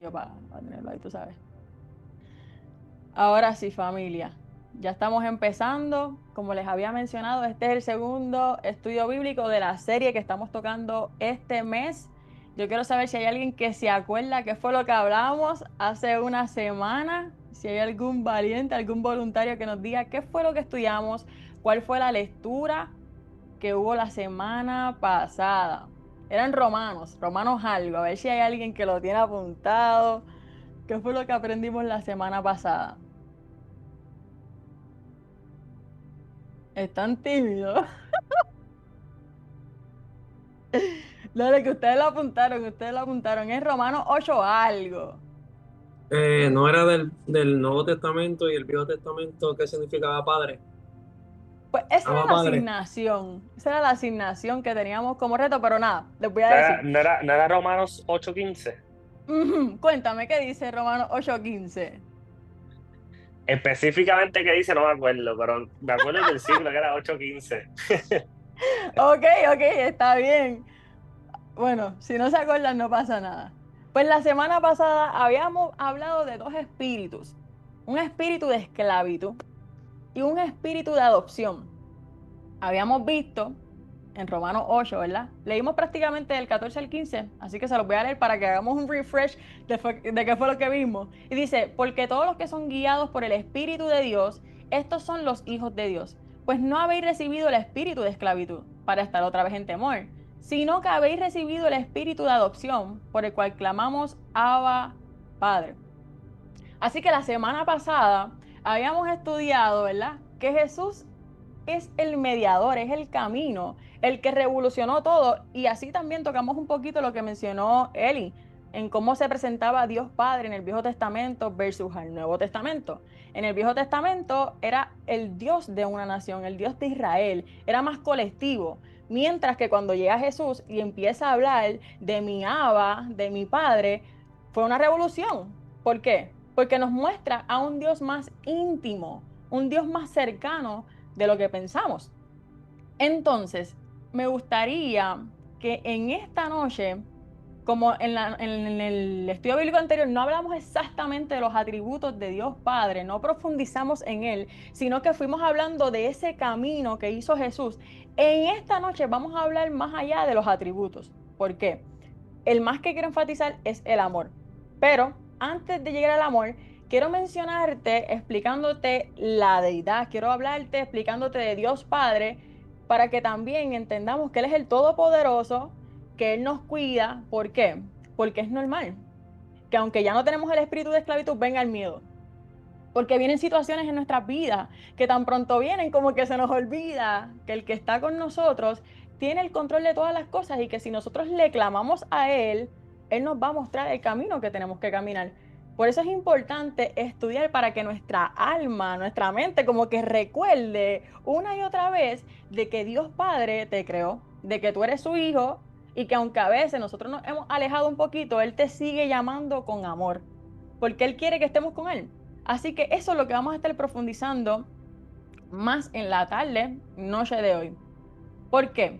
Yo para tenerlo ahí, tú sabes. Ahora sí, familia. Ya estamos empezando. Como les había mencionado, este es el segundo estudio bíblico de la serie que estamos tocando este mes. Yo quiero saber si hay alguien que se acuerda qué fue lo que hablamos hace una semana. Si hay algún valiente, algún voluntario que nos diga qué fue lo que estudiamos, cuál fue la lectura que hubo la semana pasada. Eran romanos, romanos algo. A ver si hay alguien que lo tiene apuntado. ¿Qué fue lo que aprendimos la semana pasada? Están tímidos. Dale, que ustedes lo apuntaron, ustedes lo apuntaron. Es Romanos 8 algo. No era del Nuevo Testamento y el Viejo Testamento, ¿qué significaba padre? Pues esa era Abba la padre. asignación. Esa era la asignación que teníamos como reto, pero nada, les voy a ¿No era, decir. no era, no era Romanos 8:15? Cuéntame qué dice Romanos 8:15. Específicamente qué dice, no me acuerdo, pero me acuerdo del versículo que era 8:15. Ok, ok, está bien. Bueno, si no se acuerdan, no pasa nada. Pues la semana pasada habíamos hablado de dos espíritus. Un espíritu de esclavitud y un espíritu de adopción. Habíamos visto en Romanos 8, ¿verdad? Leímos prácticamente del 14 al 15, así que se los voy a leer para que hagamos un refresh de qué fue lo que vimos. Y dice, porque todos los que son guiados por el Espíritu de Dios, estos son los hijos de Dios. Pues no habéis recibido el espíritu de esclavitud para estar otra vez en temor, sino que habéis recibido el espíritu de adopción, por el cual clamamos Abba, Padre. Así que la semana pasada habíamos estudiado, ¿verdad? Que Jesús es el mediador, es el camino, el que revolucionó todo. Y así también tocamos un poquito lo que mencionó Eli, en cómo se presentaba Dios Padre en el Viejo Testamento versus el Nuevo Testamento. En el Viejo Testamento era el Dios de una nación, el Dios de Israel, era más colectivo. Mientras que cuando llega Jesús y empieza a hablar de mi Abba, de mi Padre, fue una revolución. ¿Por qué? Porque nos muestra a un Dios más íntimo, un Dios más cercano de lo que pensamos. Entonces, me gustaría que en esta noche, como en el estudio bíblico anterior, no hablamos exactamente de los atributos de Dios Padre, no profundizamos en él, sino que fuimos hablando de ese camino que hizo Jesús. En esta noche vamos a hablar más allá de los atributos. ¿Por qué? El más que quiero enfatizar es el amor. Pero antes de llegar al amor, quiero mencionarte explicándote la deidad, quiero hablarte explicándote de Dios Padre para que también entendamos que Él es el Todopoderoso, que Él nos cuida. ¿Por qué? Porque es normal que aunque ya no tenemos el espíritu de esclavitud, venga el miedo. Porque vienen situaciones en nuestras vidas que tan pronto vienen como que se nos olvida que el que está con nosotros tiene el control de todas las cosas y que si nosotros le clamamos a Él, Él nos va a mostrar el camino que tenemos que caminar. Por eso es importante estudiar para que nuestra alma, nuestra mente como que recuerde una y otra vez de que Dios Padre te creó, de que tú eres su hijo y que aunque a veces nosotros nos hemos alejado un poquito, Él te sigue llamando con amor, porque Él quiere que estemos con Él. Así que eso es lo que vamos a estar profundizando más en la tarde, noche de hoy. ¿Por qué?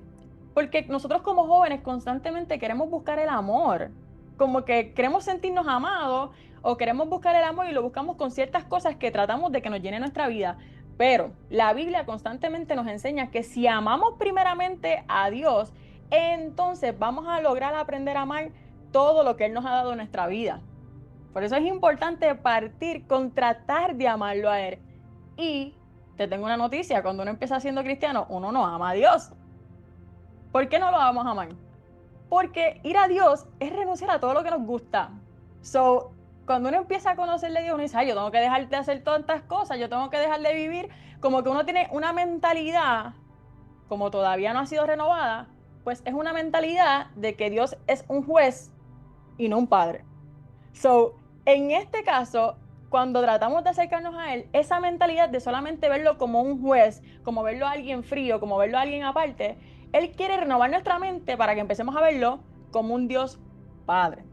Porque nosotros como jóvenes constantemente queremos buscar el amor, como que queremos sentirnos amados o queremos buscar el amor y lo buscamos con ciertas cosas que tratamos de que nos llene nuestra vida. Pero la Biblia constantemente nos enseña que si amamos primeramente a Dios, entonces vamos a lograr aprender a amar todo lo que Él nos ha dado en nuestra vida. Por eso es importante partir con tratar de amarlo a Él. Y te tengo una noticia, cuando uno empieza siendo cristiano, uno no ama a Dios. ¿Por qué no lo vamos a amar? Porque ir a Dios es renunciar a todo lo que nos gusta. So, cuando uno empieza a conocerle a Dios, uno dice, ay, yo tengo que dejar de hacer tantas cosas, yo tengo que dejar de vivir, como que uno tiene una mentalidad, como todavía no ha sido renovada, pues es una mentalidad de que Dios es un juez y no un padre. So, en este caso, cuando tratamos de acercarnos a él, esa mentalidad de solamente verlo como un juez, como verlo a alguien frío, como verlo a alguien aparte, él quiere renovar nuestra mente para que empecemos a verlo como un Dios Padre.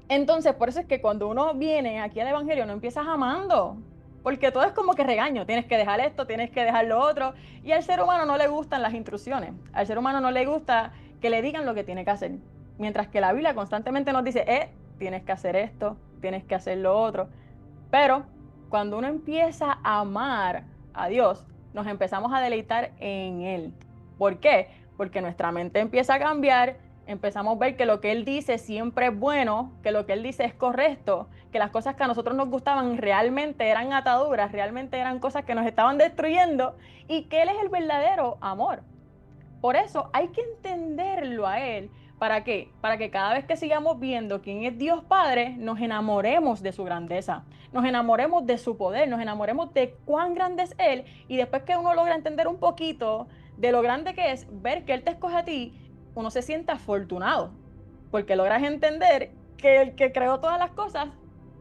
Entonces, por eso es que cuando uno viene aquí al Evangelio, no empiezas amando, porque todo es como que regaño, tienes que dejar esto, tienes que dejar lo otro, y al ser humano no le gustan las intrusiones, al ser humano no le gusta que le digan lo que tiene que hacer, mientras que la Biblia constantemente nos dice, tienes que hacer esto, tienes que hacer lo otro. Pero cuando uno empieza a amar a Dios, nos empezamos a deleitar en Él. ¿Por qué? Porque nuestra mente empieza a cambiar, empezamos a ver que lo que Él dice siempre es bueno, que lo que Él dice es correcto, que las cosas que a nosotros nos gustaban realmente eran ataduras, realmente eran cosas que nos estaban destruyendo y que Él es el verdadero amor. Por eso hay que entenderlo a Él. ¿Para qué? Para que cada vez que sigamos viendo quién es Dios Padre, nos enamoremos de su grandeza, nos enamoremos de su poder, nos enamoremos de cuán grande es Él, y después que uno logra entender un poquito de lo grande que es, ver que Él te escoge a ti, uno se siente afortunado, porque logras entender que el que creó todas las cosas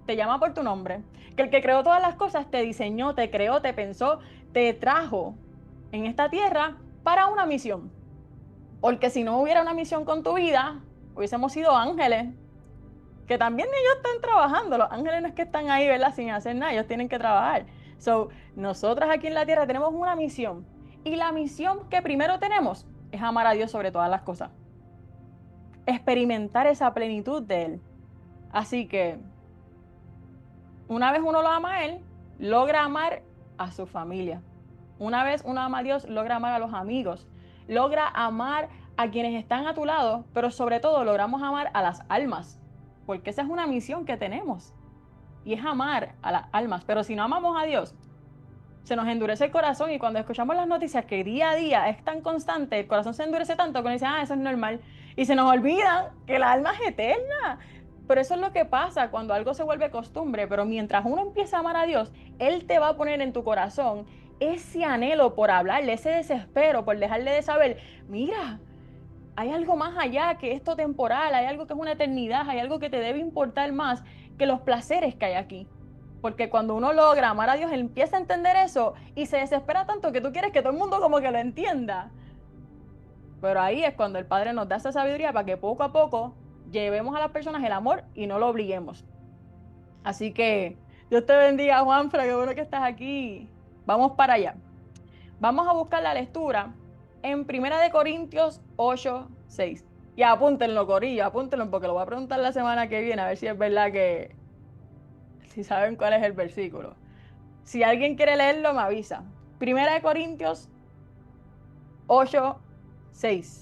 te llama por tu nombre, que el que creó todas las cosas te diseñó, te creó, te pensó, te trajo en esta tierra para una misión. Porque si no hubiera una misión con tu vida, hubiésemos sido ángeles, que también ellos están trabajando. Los ángeles no es que están ahí, ¿verdad? Sin hacer nada, ellos tienen que trabajar. So, nosotras aquí en la tierra tenemos una misión. Y la misión que primero tenemos es amar a Dios sobre todas las cosas. Experimentar esa plenitud de Él. Así que, una vez uno lo ama a Él, logra amar a su familia. Una vez uno ama a Dios, logra amar a los amigos, logra amar a quienes están a tu lado, pero sobre todo logramos amar a las almas, porque esa es una misión que tenemos, y es amar a las almas. Pero si no amamos a Dios, se nos endurece el corazón, y cuando escuchamos las noticias que día a día es tan constante, el corazón se endurece tanto que uno dice, eso es normal, y se nos olvida que la alma es eterna. Pero eso es lo que pasa cuando algo se vuelve costumbre. Pero mientras uno empieza a amar a Dios, Él te va a poner en tu corazón ese anhelo por hablarle, ese desespero por dejarle de saber, mira, hay algo más allá que esto temporal, hay algo que es una eternidad, hay algo que te debe importar más que los placeres que hay aquí. Porque cuando uno logra amar a Dios, Él empieza a entender eso y se desespera tanto que tú quieres que todo el mundo como que lo entienda. Pero ahí es cuando el Padre nos da esa sabiduría para que poco a poco llevemos a las personas el amor y no lo obliguemos. Así que Dios te bendiga, Juanfra, qué bueno que estás aquí. Vamos para allá. Vamos a buscar la lectura en 1 Corintios 8:6. Y apúntenlo, corillo, apúntenlo, porque lo voy a preguntar la semana que viene, a ver si es verdad que, si saben cuál es el versículo. Si alguien quiere leerlo, me avisa. 1 Corintios 8:6.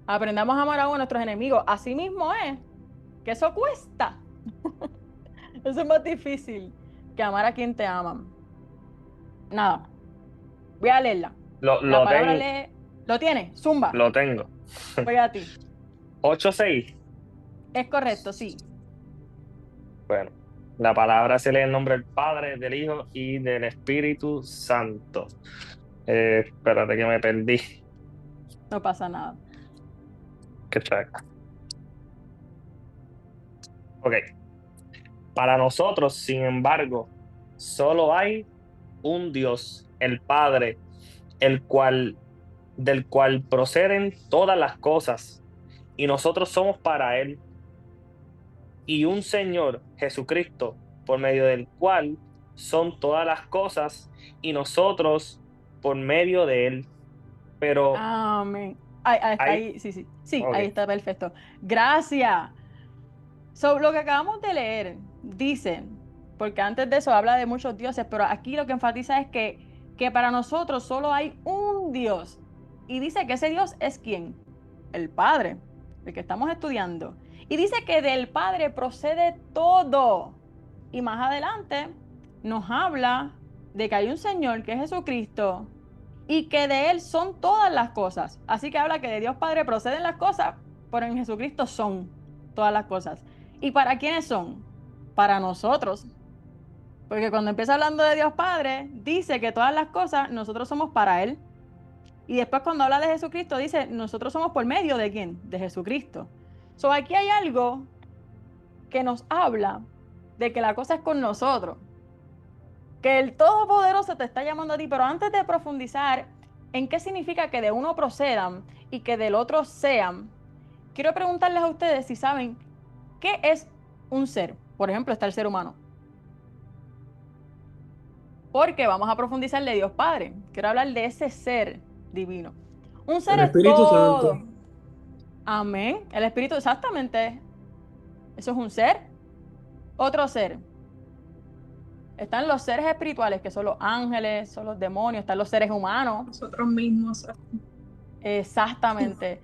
Aprendamos a amar a nuestros enemigos. Así mismo es, que eso cuesta. Eso es más difícil que amar a quien te aman. Nada, voy a leerla. La palabra lee. ¿Lo tiene? Zumba. Lo tengo. Voy a ti. 8:6. Es correcto, sí. Bueno, la palabra se lee en nombre del Padre, del Hijo y del Espíritu Santo. Espérate que me perdí. No pasa nada. Qué chaca. Ok. Para nosotros, sin embargo, solo hay un Dios, el Padre, del cual proceden todas las cosas, y nosotros somos para Él, y un Señor, Jesucristo, por medio del cual son todas las cosas, y nosotros por medio de Él. Pero Amén. Ahí, sí, sí. Sí, Ok. ahí está perfecto. Gracias. Sobre lo que acabamos de leer, dice, porque antes de eso habla de muchos dioses, pero aquí lo que enfatiza es que para nosotros solo hay un Dios. Y dice que ese Dios es ¿quién? El Padre, el que estamos estudiando. Y dice que del Padre procede todo. Y más adelante nos habla de que hay un Señor que es Jesucristo y que de Él son todas las cosas. Así que habla que de Dios Padre proceden las cosas, pero en Jesucristo son todas las cosas. ¿Y para quiénes son? Para nosotros. Porque cuando empieza hablando de Dios Padre, dice que todas las cosas nosotros somos para Él. Y después cuando habla de Jesucristo, dice, nosotros somos por medio de ¿quién? De Jesucristo. So, aquí hay algo que nos habla de que la cosa es con nosotros. Que el Todopoderoso te está llamando a ti, pero antes de profundizar en qué significa que de uno procedan y que del otro sean, quiero preguntarles a ustedes si saben qué es un ser. Por ejemplo, está el ser humano. Porque vamos a profundizar de Dios Padre. Quiero hablar de ese ser divino. Un ser El es Espíritu todo. Santo. Amén. El Espíritu, exactamente. Eso es un ser. Otro ser. Están los seres espirituales, que son los ángeles, son los demonios, están los seres humanos. Nosotros mismos. Exactamente.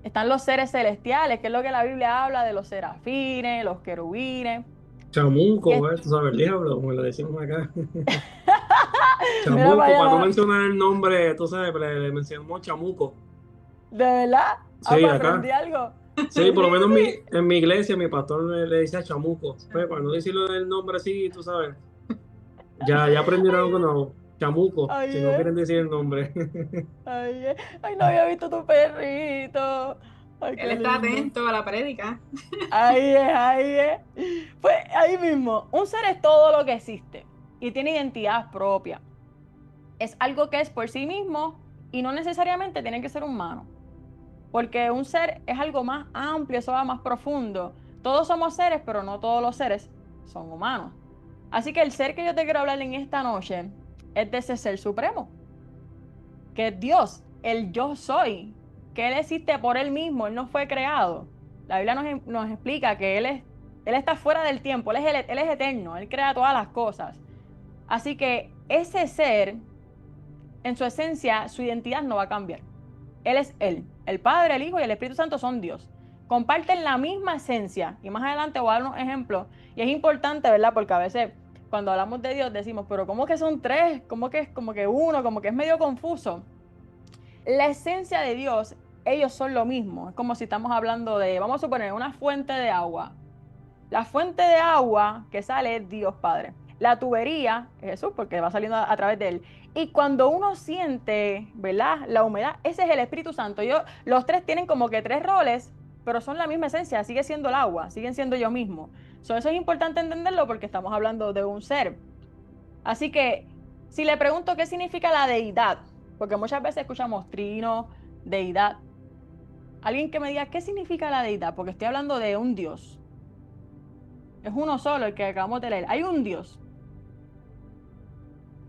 Están los seres celestiales, que es lo que la Biblia habla de los serafines, los querubines. Y Chamuco, tú sabes, el diablo, como le decimos acá. mira para Chamuco, allá, para no mencionar el nombre, tú sabes, le mencionamos chamuco. ¿de verdad? Ah, Sí, pues acá. aprendí algo. Sí, Sí, por lo menos sí. en mi iglesia, mi pastor le dice chamuco. Pues, para no decirlo del nombre así, tú sabes. Ya aprendieron algo nuevo. Chamuco, Ahí si no es, quieren decir el nombre. ahí es. Ay, no había visto tu perrito. Ay, Él qué está lindo. atento a la prédica. Ahí es, ahí es. Pues ahí mismo, un ser es todo lo que existe y tiene identidad propia. Es algo que es por sí mismo y no necesariamente tiene que ser humano, porque un ser es algo más amplio, eso va más profundo. Todos somos seres, pero no todos los seres son humanos. Así que el ser que yo te quiero hablar en esta noche es de ese ser supremo, que es Dios, el yo soy, que Él existe por Él mismo, Él no fue creado. La Biblia nos explica que Él está fuera del tiempo, Él es eterno, Él crea todas las cosas. Así que ese ser, en su esencia, su identidad no va a cambiar. Él es Él. El Padre, el Hijo y el Espíritu Santo son Dios. Comparten la misma esencia. Y más adelante voy a dar unos ejemplos. Y es importante, ¿verdad? Porque a veces cuando hablamos de Dios decimos, pero ¿cómo que son tres? ¿Cómo que es como que uno? Como que es medio confuso. La esencia de Dios, ellos son lo mismo. Es como si estamos hablando de, vamos a suponer, una fuente de agua. La fuente de agua que sale es Dios Padre. La tubería es Jesús porque va saliendo a través de él. Y cuando uno siente, ¿verdad? La humedad, ese es el Espíritu Santo. Los tres tienen como que tres roles, pero son la misma esencia, sigue siendo el agua, siguen siendo yo mismo. Eso es importante entenderlo porque estamos hablando de un ser. Así que si le pregunto qué significa la deidad, porque muchas veces escuchamos trino, deidad. Alguien que me diga qué significa la deidad, porque estoy hablando de un Dios. Es uno solo el que acabamos de leer. Hay un Dios.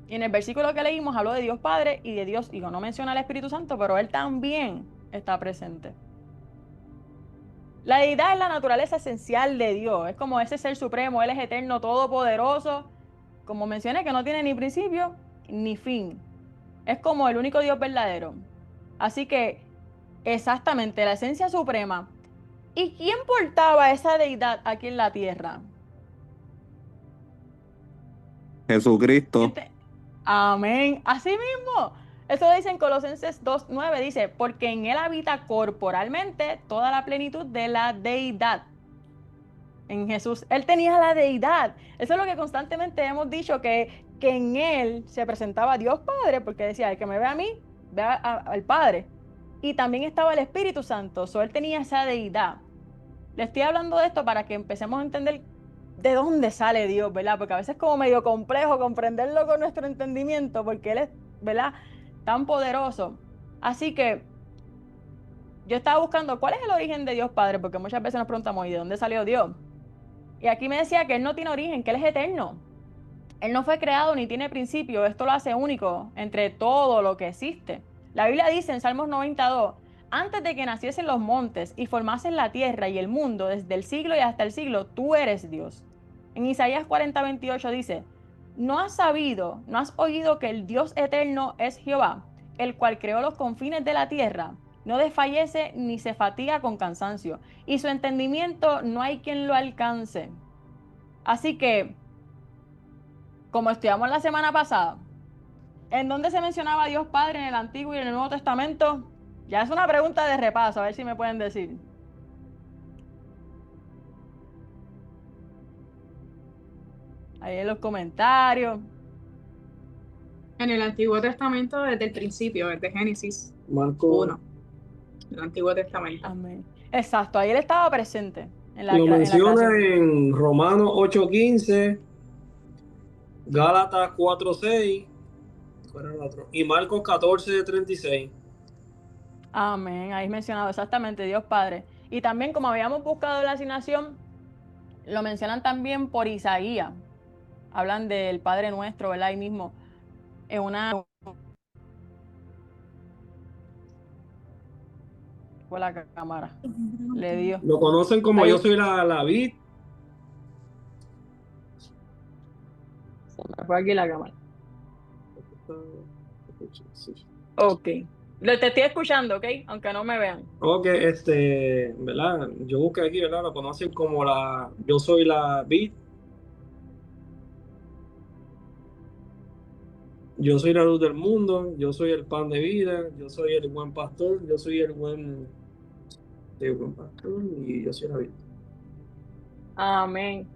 Y en el versículo que leímos habló de Dios Padre y de Dios Hijo. No menciona al Espíritu Santo, pero Él también está presente. La deidad es la naturaleza esencial de Dios. Es como ese ser supremo. Él es eterno, todopoderoso. Como mencioné, que no tiene ni principio ni fin. Es como el único Dios verdadero. Así que, exactamente, la esencia suprema. ¿Y quién portaba esa deidad aquí en la tierra? ¿Quién Jesucristo. te- Amén. Así mismo. Eso dice en Colosenses 2:9, dice, porque en él habita corporalmente toda la plenitud de la deidad. En Jesús, él tenía la deidad. Eso es lo que constantemente hemos dicho, que en él se presentaba Dios Padre, porque decía, el que me ve a mí, ve al Padre. Y también estaba el Espíritu Santo, so él tenía esa deidad. Le estoy hablando de esto para que empecemos a entender de dónde sale Dios, ¿verdad? Porque a veces es como medio complejo comprenderlo con nuestro entendimiento, porque Él es, ¿verdad? Tan poderoso. Así que yo estaba buscando cuál es el origen de Dios Padre, porque muchas veces nos preguntamos, ¿y de dónde salió Dios? Y aquí me decía que Él no tiene origen, que Él es eterno. Él no fue creado ni tiene principio, esto lo hace único entre todo lo que existe. La Biblia dice en Salmos 92, antes de que naciesen los montes y formasen la tierra y el mundo, desde el siglo y hasta el siglo, tú eres Dios. En Isaías 40:28 dice, ¿no has sabido, no has oído que el Dios eterno es Jehová, el cual creó los confines de la tierra? No desfallece ni se fatiga con cansancio, y su entendimiento no hay quien lo alcance. Así que, como estudiamos la semana pasada, ¿en dónde se mencionaba a Dios Padre en el Antiguo y en el Nuevo Testamento? Ya es una pregunta de repaso, a ver si me pueden decir. Ahí en los comentarios. En el Antiguo Testamento, desde el principio, desde Génesis Marco 1, el Antiguo Testamento. Amén. Exacto, ahí él estaba presente en lo en la menciona creación. en Romanos 8:15, Gálatas 4:6, ¿cuál era el otro? Y Marcos 14:36. Amén, ahí mencionado exactamente Dios Padre. Y también como habíamos buscado la asignación, lo mencionan también por Isaías. Hablan del Padre Nuestro, ¿verdad? Ahí mismo, en una apagó la cámara. Le dio. Lo conocen como Ahí. yo soy la vid. Se me fue aquí la cámara. Ok. Te estoy escuchando, ¿ok? Aunque no me vean. Ok, ¿verdad? Yo busqué aquí, ¿verdad? Lo conocen como yo soy la vid. Yo soy la luz del mundo, yo soy el pan de vida, yo soy el buen pastor, yo soy el buen pastor y yo soy la vid. Amén.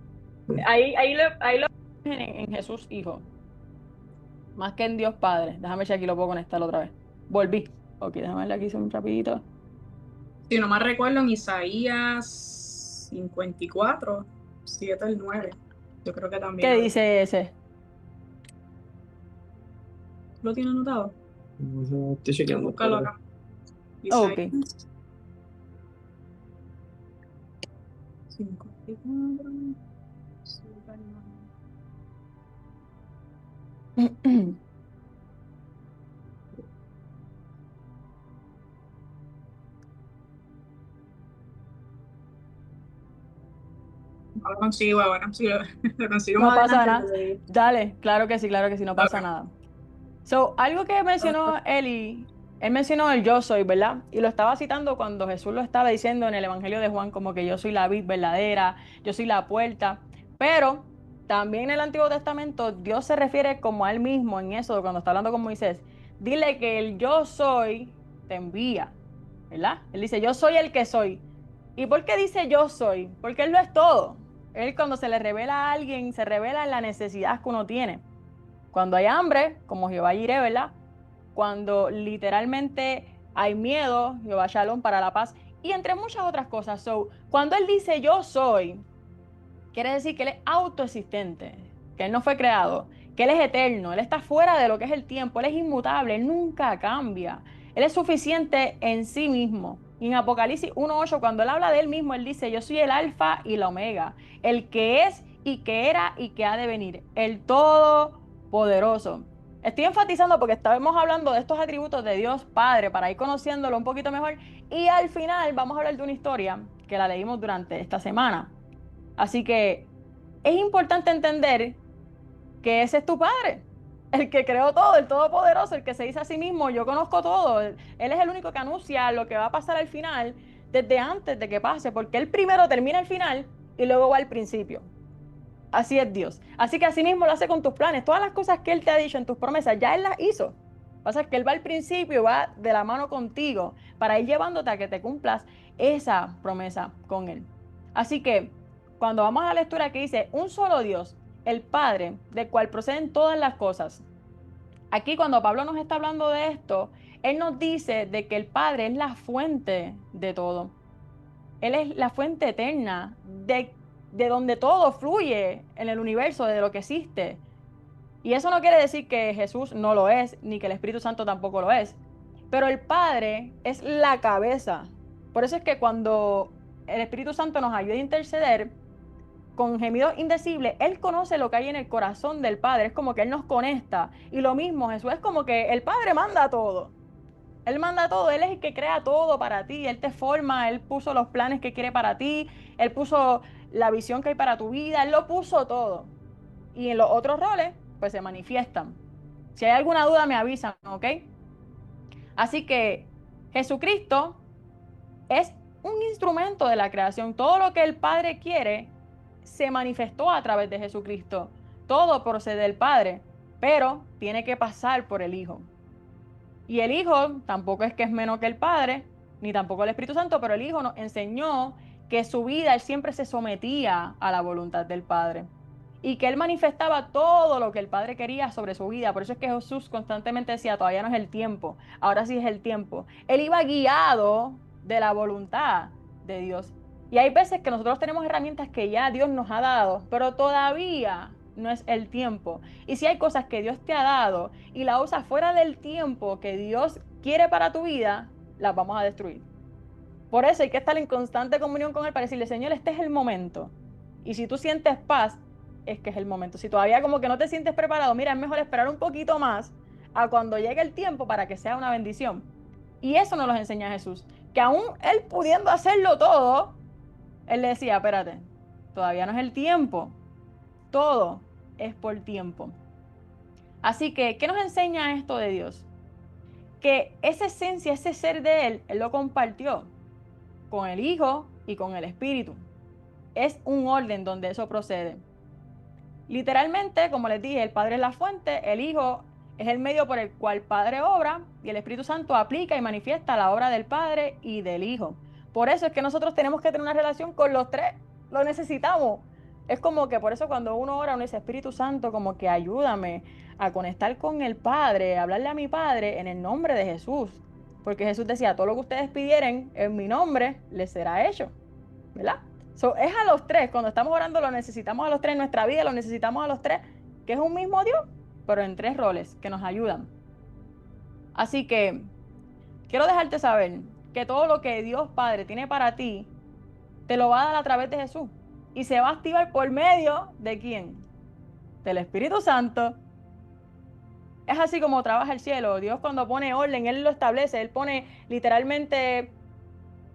Ahí lo en Jesús Hijo. Más que en Dios Padre. Déjame ver si aquí lo puedo conectar otra vez. Volví. Ok, déjame verle aquí un rapidito. Si no mal recuerdo, en Isaías 54, 7 al 9. Yo creo que también. ¿Qué dice ese? ¿Lo tiene anotado? Estoy chequeando. Búscalo acá. Ok. Isaías 54, 7 al 9. No lo consigo ahora. Si lo consigo No más pasa adelante, nada. te lo digo. Dale, claro que sí, no pasa Ok. nada. So, algo que mencionó Eli, él mencionó el yo soy, ¿verdad? Y lo estaba citando cuando Jesús lo estaba diciendo en el Evangelio de Juan, como que yo soy la vid verdadera, yo soy la puerta. Pero también en el Antiguo Testamento, Dios se refiere como a él mismo en eso, cuando está hablando con Moisés. Dile que el yo soy te envía, ¿verdad? Él dice, yo soy el que soy. ¿Y por qué dice yo soy? Porque él lo es todo. Él cuando se le revela a alguien, se revela en la necesidad que uno tiene. Cuando hay hambre, como Jehová Jireh, ¿verdad? Cuando literalmente hay miedo, Jehová Shalom para la paz, y entre muchas otras cosas. So, cuando él dice yo soy, quiere decir que él es autoexistente, que él no fue creado, que él es eterno, él está fuera de lo que es el tiempo, él es inmutable, él nunca cambia, él es suficiente en sí mismo. Y en Apocalipsis 1:8, cuando él habla de él mismo, él dice, yo soy el alfa y la omega, el que es y que era y que ha de venir, el todopoderoso. Estoy enfatizando porque estábamos hablando de estos atributos de Dios Padre para ir conociéndolo un poquito mejor, y al final vamos a hablar de una historia que la leímos durante esta semana. Así que es importante entender que ese es tu Padre, el que creó todo, el Todopoderoso, el que se dice a sí mismo, yo conozco todo. Él es el único que anuncia lo que va a pasar al final desde antes de que pase, porque Él primero termina el final y luego va al principio. Así es Dios. Así que así mismo lo hace con tus planes. Todas las cosas que Él te ha dicho en tus promesas, ya Él las hizo. Lo que pasa es que Él va al principio y va de la mano contigo para ir llevándote a que te cumplas esa promesa con Él. Así que cuando vamos a la lectura que dice, un solo Dios, el Padre, del cual proceden todas las cosas. Aquí cuando Pablo nos está hablando de esto, Él nos dice de que el Padre es la fuente de todo. Él es la fuente eterna de donde todo fluye en el universo, de lo que existe. Y eso no quiere decir que Jesús no lo es, ni que el Espíritu Santo tampoco lo es. Pero el Padre es la cabeza. Por eso es que cuando el Espíritu Santo nos ayuda a interceder con gemidos indecibles, Él conoce lo que hay en el corazón del Padre. Es como que Él nos conecta. Y lo mismo, Jesús es como que el Padre manda todo. Él manda todo, Él es el que crea todo para ti, Él te forma, Él puso los planes que quiere para ti, Él puso la visión que hay para tu vida, Él lo puso todo. Y en los otros roles, pues se manifiestan. Si hay alguna duda, me avisan, ¿ok? Así que Jesucristo es un instrumento de la creación. Todo lo que el Padre quiere se manifestó a través de Jesucristo. Todo procede del Padre, pero tiene que pasar por el Hijo. Y el Hijo tampoco es que es menos que el Padre, ni tampoco el Espíritu Santo, pero el Hijo nos enseñó que su vida Él siempre se sometía a la voluntad del Padre y que Él manifestaba todo lo que el Padre quería sobre su vida. Por eso es que Jesús constantemente decía, todavía no es el tiempo, ahora sí es el tiempo. Él iba guiado de la voluntad de Dios. Y hay veces que nosotros tenemos herramientas que ya Dios nos ha dado, pero todavía no es el tiempo. Y si hay cosas que Dios te ha dado y la usas fuera del tiempo que Dios quiere para tu vida, las vamos a destruir. Por eso hay que estar en constante comunión con Él para decirle, Señor, este es el momento. Y si tú sientes paz, es que es el momento. Si todavía como que no te sientes preparado, mira, es mejor esperar un poquito más a cuando llegue el tiempo para que sea una bendición. Y eso nos lo enseña Jesús, que aún él pudiendo hacerlo todo, él le decía, espérate, todavía no es el tiempo, todo es por tiempo. Así que, ¿qué nos enseña esto de Dios? Que esa esencia, ese ser de él lo compartió con el Hijo y con el Espíritu. Es un orden donde eso procede. Literalmente, como les dije, el Padre es la fuente, el Hijo es el medio por el cual el Padre obra y el Espíritu Santo aplica y manifiesta la obra del Padre y del Hijo. Por eso es que nosotros tenemos que tener una relación con los tres, lo necesitamos. Es como que por eso cuando uno ora, uno dice, Espíritu Santo, como que ayúdame a conectar con el Padre, a hablarle a mi Padre en el nombre de Jesús. Porque Jesús decía, todo lo que ustedes pidieren en mi nombre, les será hecho, ¿verdad? Es a los tres, cuando estamos orando lo necesitamos a los tres, en nuestra vida lo necesitamos a los tres, que es un mismo Dios, pero en tres roles que nos ayudan. Así que quiero dejarte saber que todo lo que Dios Padre tiene para ti, te lo va a dar a través de Jesús. Y se va a activar por medio ¿de quién? Del Espíritu Santo. Es así como trabaja el cielo. Dios cuando pone orden, Él lo establece, Él pone literalmente...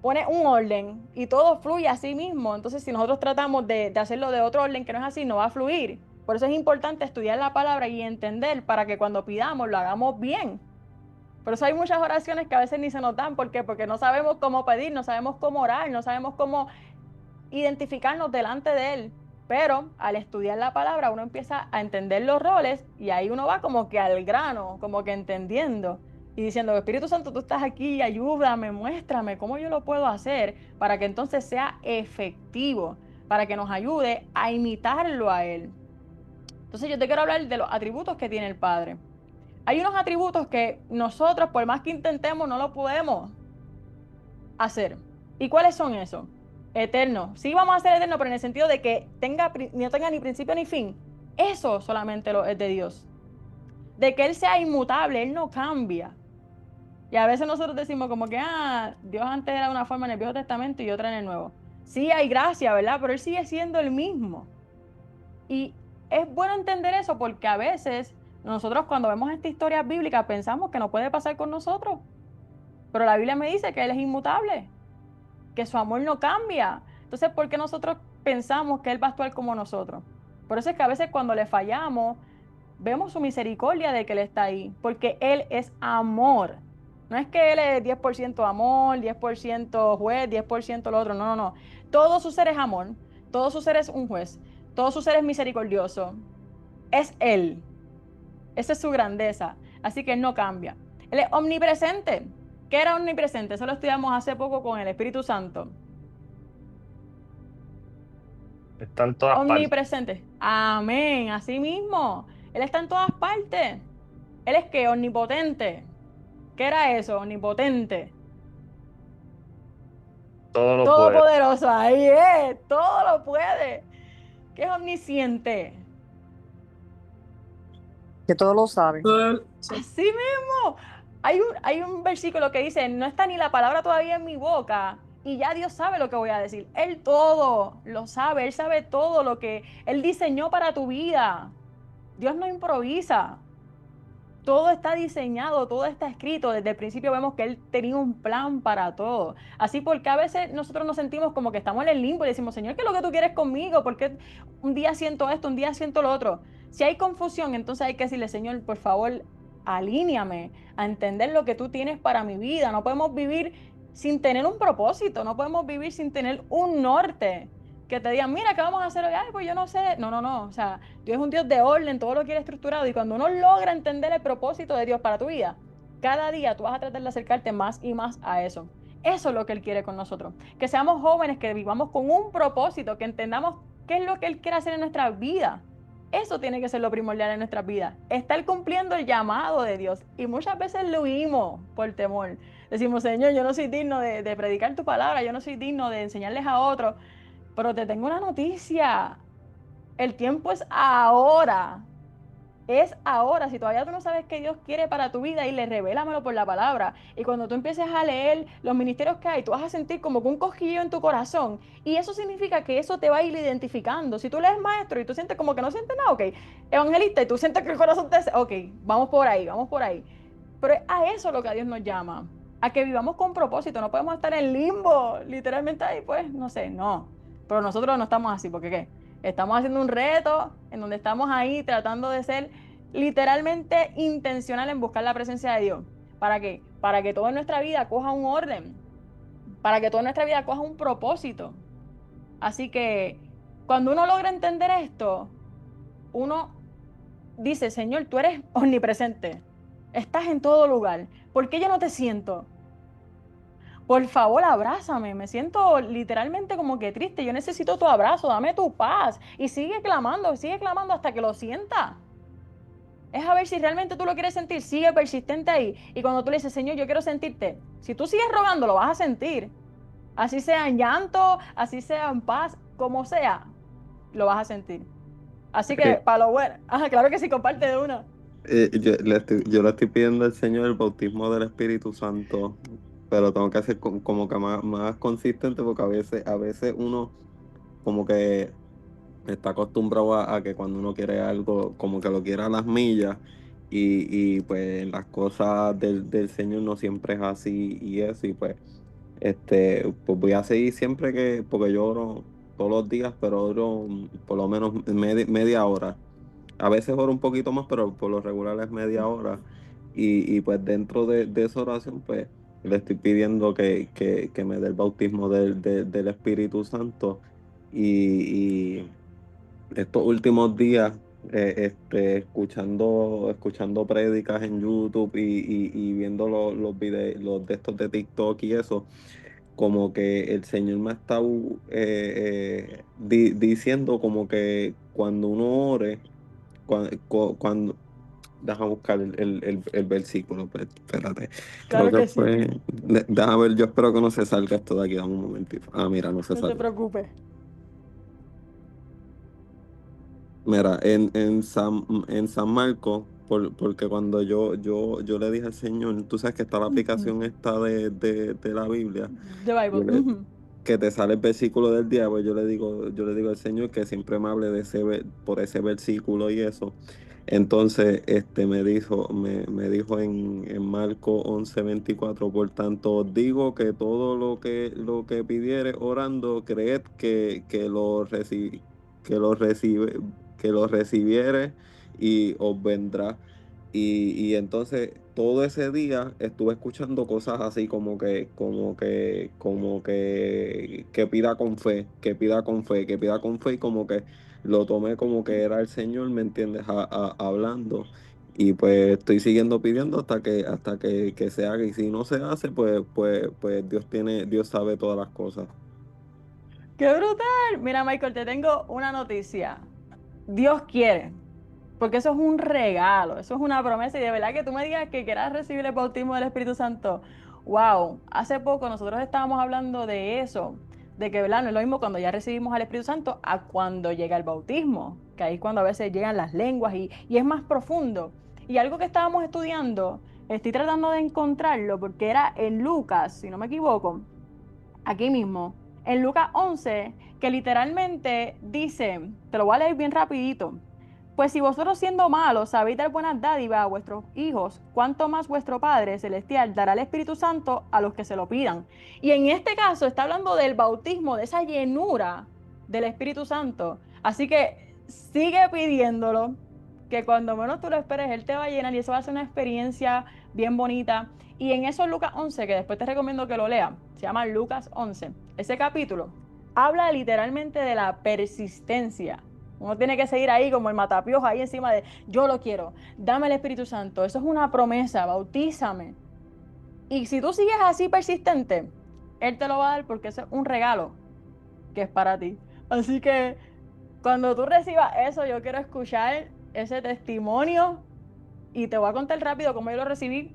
pone un orden y todo fluye así mismo. Entonces, si nosotros tratamos de hacerlo de otro orden que no es así, no va a fluir. Por eso es importante estudiar la palabra y entender para que cuando pidamos lo hagamos bien. Por eso hay muchas oraciones que a veces ni se nos dan. ¿Por qué? Porque no sabemos cómo pedir, no sabemos cómo orar, no sabemos cómo identificarnos delante de Él. Pero al estudiar la palabra uno empieza a entender los roles y ahí uno va como que al grano, como que entendiendo. Y diciendo, Espíritu Santo, tú estás aquí, ayúdame, muéstrame cómo yo lo puedo hacer para que entonces sea efectivo, para que nos ayude a imitarlo a Él. Entonces yo te quiero hablar de los atributos que tiene el Padre. Hay unos atributos que nosotros, por más que intentemos, no lo podemos hacer. ¿Y cuáles son esos? Eterno. Sí vamos a ser eterno, pero en el sentido de que no tenga ni principio ni fin. Eso solamente es de Dios. De que Él sea inmutable, Él no cambia. Y a veces nosotros decimos como que, Dios antes era de una forma en el Viejo Testamento y otra en el Nuevo. Sí hay gracia, ¿verdad? Pero Él sigue siendo el mismo. Y es bueno entender eso porque a veces nosotros cuando vemos esta historia bíblica pensamos que no puede pasar con nosotros. Pero la Biblia me dice que Él es inmutable, que su amor no cambia. Entonces, ¿por qué nosotros pensamos que Él va a actuar como nosotros? Por eso es que a veces cuando le fallamos, vemos su misericordia de que Él está ahí, porque Él es amor. No es que Él es 10% amor, 10% juez, 10% lo otro. No, no, no. Todo su ser es amor, todo su ser es un juez, todo su ser es misericordioso. Es Él. Esa es su grandeza. Así que Él no cambia. Él es omnipresente. ¿Qué era omnipresente? Eso lo estudiamos hace poco con el Espíritu Santo. Está en todas partes. Omnipresente. Amén. Así mismo. Él está en todas partes. Él es que omnipotente. ¿Qué era eso? Omnipotente. Todo lo puede. Todopoderoso. Ahí es. Todo lo puede. ¿Qué es omnisciente? Que todo lo sabe. Sí. Así mismo. Hay un versículo que dice, no está ni la palabra todavía en mi boca y ya Dios sabe lo que voy a decir. Él todo lo sabe, Él sabe todo lo que Él diseñó para tu vida. Dios no improvisa. Todo está diseñado, todo está escrito. Desde el principio vemos que Él tenía un plan para todo. Así porque a veces nosotros nos sentimos como que estamos en el limbo y decimos, Señor, ¿qué es lo que tú quieres conmigo? ¿Por qué un día siento esto, un día siento lo otro? Si hay confusión, entonces hay que decirle, Señor, por favor, alíñame a entender lo que tú tienes para mi vida. No podemos vivir sin tener un propósito, no podemos vivir sin tener un norte. Que te digan, mira, ¿qué vamos a hacer hoy? Ay, pues yo no sé. No, no, no. O sea, Dios es un Dios de orden, todo lo quiere estructurado. Y cuando uno logra entender el propósito de Dios para tu vida, cada día tú vas a tratar de acercarte más y más a eso. Eso es lo que Él quiere con nosotros. Que seamos jóvenes, que vivamos con un propósito, que entendamos qué es lo que Él quiere hacer en nuestra vida. Eso tiene que ser lo primordial en nuestras vidas. Estar cumpliendo el llamado de Dios. Y muchas veces lo huimos por temor. Decimos, Señor, yo no soy digno de predicar tu palabra, yo no soy digno de enseñarles a otros. Pero te tengo una noticia. El tiempo es ahora. Es ahora. Si todavía tú no sabes qué Dios quiere para tu vida, y le revélamelo por la palabra. Y cuando tú empieces a leer los ministerios que hay, tú vas a sentir como que un cosquilleo en tu corazón. Y eso significa que eso te va a ir identificando. Si tú lees maestro y tú sientes como que no sientes nada, ok. Evangelista, y tú sientes que el corazón te dice, ok, vamos por ahí, vamos por ahí. Pero es a eso lo que a Dios nos llama. a que vivamos con propósito. No podemos estar en limbo, literalmente ahí, pues, no sé, no. Pero nosotros no estamos así, porque ¿qué? Estamos haciendo un reto en donde estamos ahí tratando de ser literalmente intencional en buscar la presencia de Dios. ¿Para qué? Para que toda nuestra vida coja un orden, para que toda nuestra vida coja un propósito. Así que cuando uno logra entender esto, uno dice, Señor, tú eres omnipresente, estás en todo lugar, ¿por qué yo no te siento? Por favor, abrázame, me siento literalmente como que triste, yo necesito tu abrazo, dame tu paz. Y sigue clamando hasta que lo sienta. Es a ver si realmente tú lo quieres sentir, sigue persistente ahí. Y cuando tú le dices, Señor, yo quiero sentirte, si tú sigues rogando, lo vas a sentir. Así sea en llanto, así sea en paz, como sea, lo vas a sentir. Así que, para lo bueno, claro que sí, comparte de una. Yo le estoy pidiendo al Señor el bautismo del Espíritu Santo, pero tengo que hacer como que más consistente, porque a veces uno como que está acostumbrado a que cuando uno quiere algo, como que lo quiere a las millas, y pues las cosas del Señor no siempre es así y eso, y pues pues voy a seguir siempre porque yo oro todos los días, pero oro por lo menos media hora. A veces oro un poquito más, pero por lo regular es media hora. Y pues dentro de esa oración, pues le estoy pidiendo que me dé el bautismo del Espíritu Santo. Y estos últimos días, escuchando prédicas en YouTube y viendo los videos, los de estos de TikTok y eso, como que el Señor me ha estado diciendo como que cuando uno ore, cuando déjame buscar el versículo, pues, espérate. Creo Claro que que sí, fue. Déjame ver, yo espero que no se salga esto de aquí, dame un momentito. Ah, mira, no se no te sale. preocupes. Mira, en San Marcos, porque cuando yo le dije al Señor, tú sabes que está la aplicación esta de la Biblia, The yo Bible. que te sale el versículo del día, pues yo le digo al Señor que siempre me hable de por ese versículo y eso. Entonces, me dijo en Marcos 11:24, por tanto os digo que todo lo que pidiere orando, creed que lo recibe, que lo recibiere y os vendrá. Y entonces todo ese día estuve escuchando cosas así que pida con fe, que pida con fe, que pida con fe, y como que lo tomé como que era el Señor, ¿me entiendes? Hablando. Y pues estoy siguiendo pidiendo hasta que se haga. Y si no se hace, pues Dios sabe todas las cosas. ¡Qué brutal! Mira, Michael, te tengo una noticia. Dios quiere, porque eso es un regalo, eso es una promesa, y de verdad que tú me digas que quieras recibir el bautismo del Espíritu Santo. Wow, hace poco nosotros estábamos hablando de eso, de que, ¿verdad? No es lo mismo cuando ya recibimos al Espíritu Santo a cuando llega el bautismo, que ahí es cuando a veces llegan las lenguas y es más profundo. Y algo que estábamos estudiando, estoy tratando de encontrarlo porque era en Lucas, si no me equivoco, aquí mismo, en Lucas 11, que literalmente dice, te lo voy a leer bien rapidito, pues si vosotros siendo malos sabéis dar buenas dádivas a vuestros hijos, cuánto más vuestro Padre Celestial dará el Espíritu Santo a los que se lo pidan. Y en este caso está hablando del bautismo, de esa llenura del Espíritu Santo. Así que sigue pidiéndolo, que cuando menos tú lo esperes, Él te va a llenar y eso va a ser una experiencia bien bonita. Y en eso Lucas 11, que después te recomiendo que lo leas, se llama Lucas 11, ese capítulo habla literalmente de la persistencia. Uno tiene que seguir ahí como el matapiojos, ahí encima de yo lo quiero, dame el Espíritu Santo, eso es una promesa, bautízame. Y si tú sigues así persistente, Él te lo va a dar porque eso es un regalo que es para ti. Así que cuando tú recibas eso, yo quiero escuchar ese testimonio y te voy a contar rápido cómo yo lo recibí,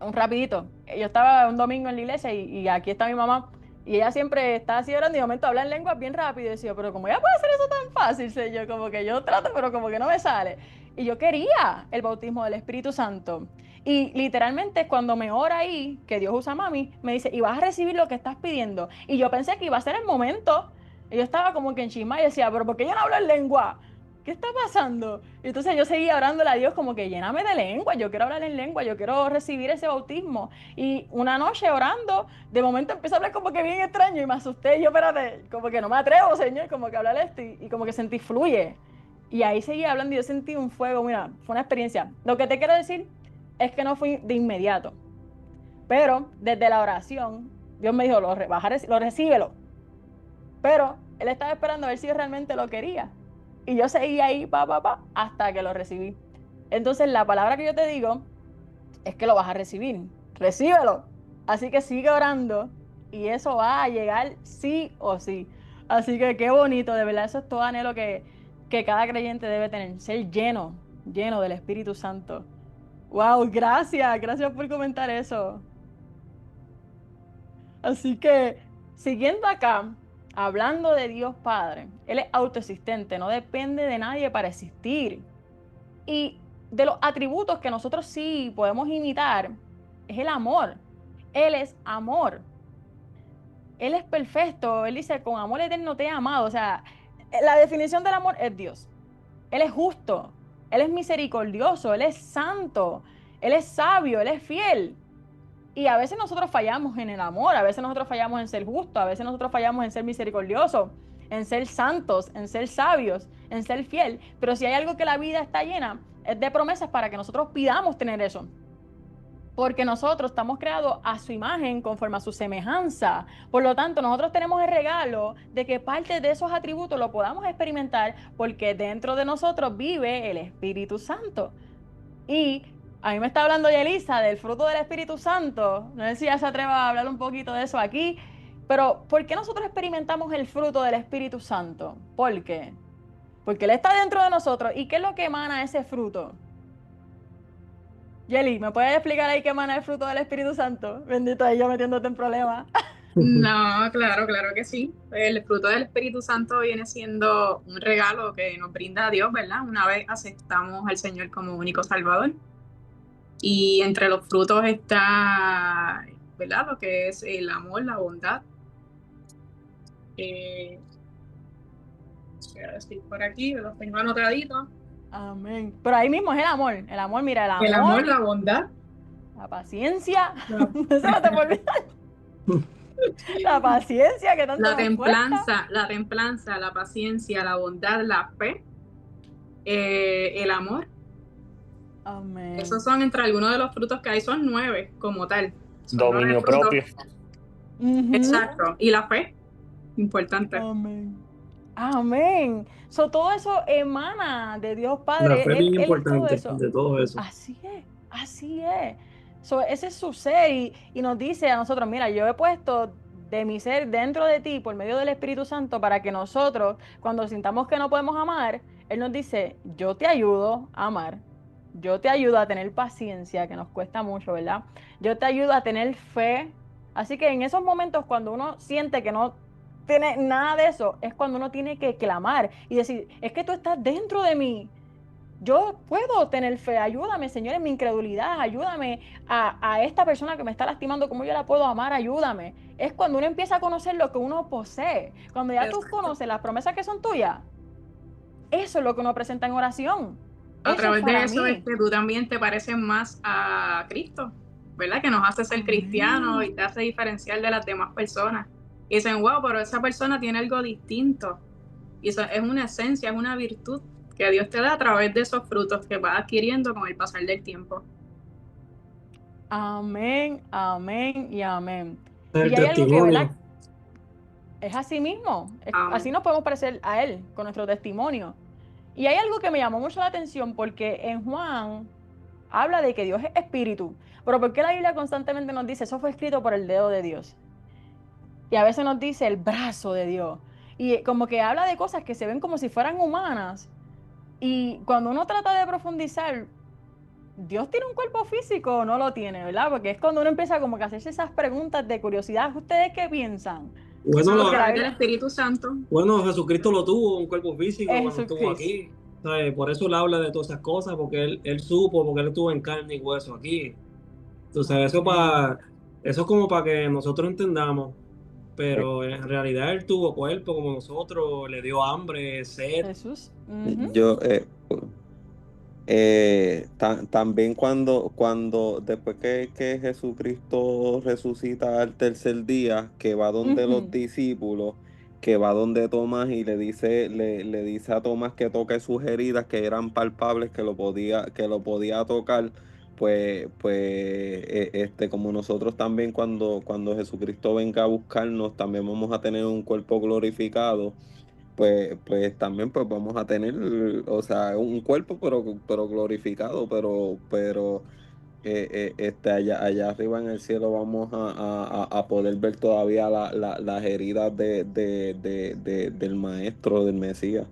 un rapidito. Yo estaba un domingo en la iglesia y aquí está mi mamá. Y ella siempre está así orando y de momento habla en lenguas bien rápido. Y decía, pero ¿cómo ella puede hacer eso tan fácil? Sé yo, como que yo trato, pero como que no me sale. Y yo quería el bautismo del Espíritu Santo. Y literalmente cuando me ora ahí, que Dios usa a mami, me dice, y vas a recibir lo que estás pidiendo. Y yo pensé que iba a ser el momento. Y yo estaba como que en chisma y decía, pero ¿por qué yo no hablo en lengua? ¿qué está pasando? Y entonces yo seguía orándole a Dios como que lléname de lengua, yo quiero hablar en lengua, yo quiero recibir ese bautismo. Y una noche orando, de momento empecé a hablar como que bien extraño y me asusté. Y yo, espérate, como que no me atrevo, Señor, como que hablar esto y como que sentí fluye. Y ahí seguía hablando y yo sentí un fuego, mira, fue una experiencia. Lo que te quiero decir es que no fui de inmediato, pero desde la oración, Dios me dijo, lo recíbelo. Pero él estaba esperando a ver si yo realmente lo quería. Y yo seguí ahí, hasta que lo recibí. Entonces, la palabra que yo te digo es que lo vas a recibir. Recíbelo. Así que sigue orando y eso va a llegar sí o sí. Así que qué bonito, de verdad, eso es todo anhelo que cada creyente debe tener. Ser lleno, lleno del Espíritu Santo. Wow, gracias por comentar eso. Así que, siguiendo acá, hablando de Dios Padre, Él es autoexistente, no depende de nadie para existir. Y de los atributos que nosotros sí podemos imitar, es el amor. Él es amor. Él es perfecto. Él dice, con amor eterno te he amado. O sea, la definición del amor es Dios. Él es justo. Él es misericordioso. Él es santo. Él es sabio. Él es fiel. Y a veces nosotros fallamos en el amor, a veces nosotros fallamos en ser justos, a veces nosotros fallamos en ser misericordiosos, en ser santos, en ser sabios, en ser fiel. Pero si hay algo que la vida está llena, es de promesas para que nosotros pidamos tener eso. Porque nosotros estamos creados a su imagen, conforme a su semejanza. Por lo tanto, nosotros tenemos el regalo de que parte de esos atributos lo podamos experimentar, porque dentro de nosotros vive el Espíritu Santo. Y a mí me está hablando Yelisa del fruto del Espíritu Santo. No sé si ya se atreva a hablar un poquito de eso aquí. Pero, ¿por qué nosotros experimentamos el fruto del Espíritu Santo? ¿Por qué? Porque Él está dentro de nosotros. ¿Y qué es lo que emana ese fruto? Yeli, ¿me puedes explicar ahí qué emana el fruto del Espíritu Santo? Bendito, ahí yo metiéndote en problemas. No, claro que sí. El fruto del Espíritu Santo viene siendo un regalo que nos brinda Dios, ¿verdad? Una vez aceptamos al Señor como único Salvador. Y entre los frutos está, ¿verdad? Lo que es el amor, la bondad. Estoy por aquí, los tengo anotaditos. Amén. Pero ahí mismo es el amor. El amor, mira, el amor. El amor, la bondad. La paciencia. No. Eso no te puede olvidar. La paciencia que tanto La nos cuesta. templanza, la paciencia, la bondad, la fe, el amor. Amén. Esos son entre algunos de los frutos que hay, son 9 como tal. Son Dominio 9 frutos. propio. Exacto. Y la fe, importante. Amén. Amén. Todo eso emana de Dios Padre. La fe es bien Él es todo importante eso. de todo eso. Así es, así es. Ese es su ser y nos dice a nosotros, mira, yo he puesto de mi ser dentro de ti por medio del Espíritu Santo para que nosotros, cuando sintamos que no podemos amar, Él nos dice, yo te ayudo a amar. Yo te ayudo a tener paciencia, que nos cuesta mucho, ¿verdad? Yo te ayudo a tener fe. Así que en esos momentos cuando uno siente que no tiene nada de eso, es cuando uno tiene que clamar y decir, es que tú estás dentro de mí. Yo puedo tener fe, ayúdame, Señor, en mi incredulidad, ayúdame a esta persona que me está lastimando, ¿cómo yo la puedo amar? Ayúdame. Es cuando uno empieza a conocer lo que uno posee. Cuando ya tú conoces las promesas que son tuyas, eso es lo que uno presenta en oración. A través de eso mí. es que tú también te pareces más a Cristo, ¿verdad? Que nos hace ser cristianos y te hace diferenciar de las demás personas. Y dicen, wow, pero esa persona tiene algo distinto. Y eso es una esencia, es una virtud que Dios te da a través de esos frutos que vas adquiriendo con el pasar del tiempo. Amén, amén y amén. El y hay algo que, testimonio. ¿verdad? Es así mismo. Amén. Así nos podemos parecer a Él con nuestro testimonio. Y hay algo que me llamó mucho la atención porque en Juan habla de que Dios es espíritu. Pero ¿por qué la Biblia constantemente nos dice eso fue escrito por el dedo de Dios? Y a veces nos dice el brazo de Dios. Y como que habla de cosas que se ven como si fueran humanas. Y cuando uno trata de profundizar, ¿Dios tiene un cuerpo físico o no lo tiene, verdad? Porque es cuando uno empieza como que a hacerse esas preguntas de curiosidad. ¿Ustedes qué piensan? Bueno, A través del Espíritu Santo. Bueno, Jesucristo lo tuvo, un cuerpo físico cuando estuvo Jesucristo. aquí. ¿Sabes? Por eso él habla de todas esas cosas, porque él supo, porque él estuvo en carne y hueso aquí. Entonces, eso es como para que nosotros entendamos. pero en realidad él tuvo cuerpo como nosotros, le dio hambre, sed. Jesús. Ujú. Yo, también después que Jesucristo resucita al tercer día, que va donde los Ujú. discípulos, que va donde Tomás y le dice a Tomás que toque sus heridas que eran palpables, que lo podía tocar, como nosotros también cuando Jesucristo venga a buscarnos, también vamos a tener un cuerpo glorificado. Pues también pues vamos a tener, o sea, un cuerpo pero glorificado, pero allá arriba en el cielo vamos a poder ver todavía las heridas del maestro, del Mesías.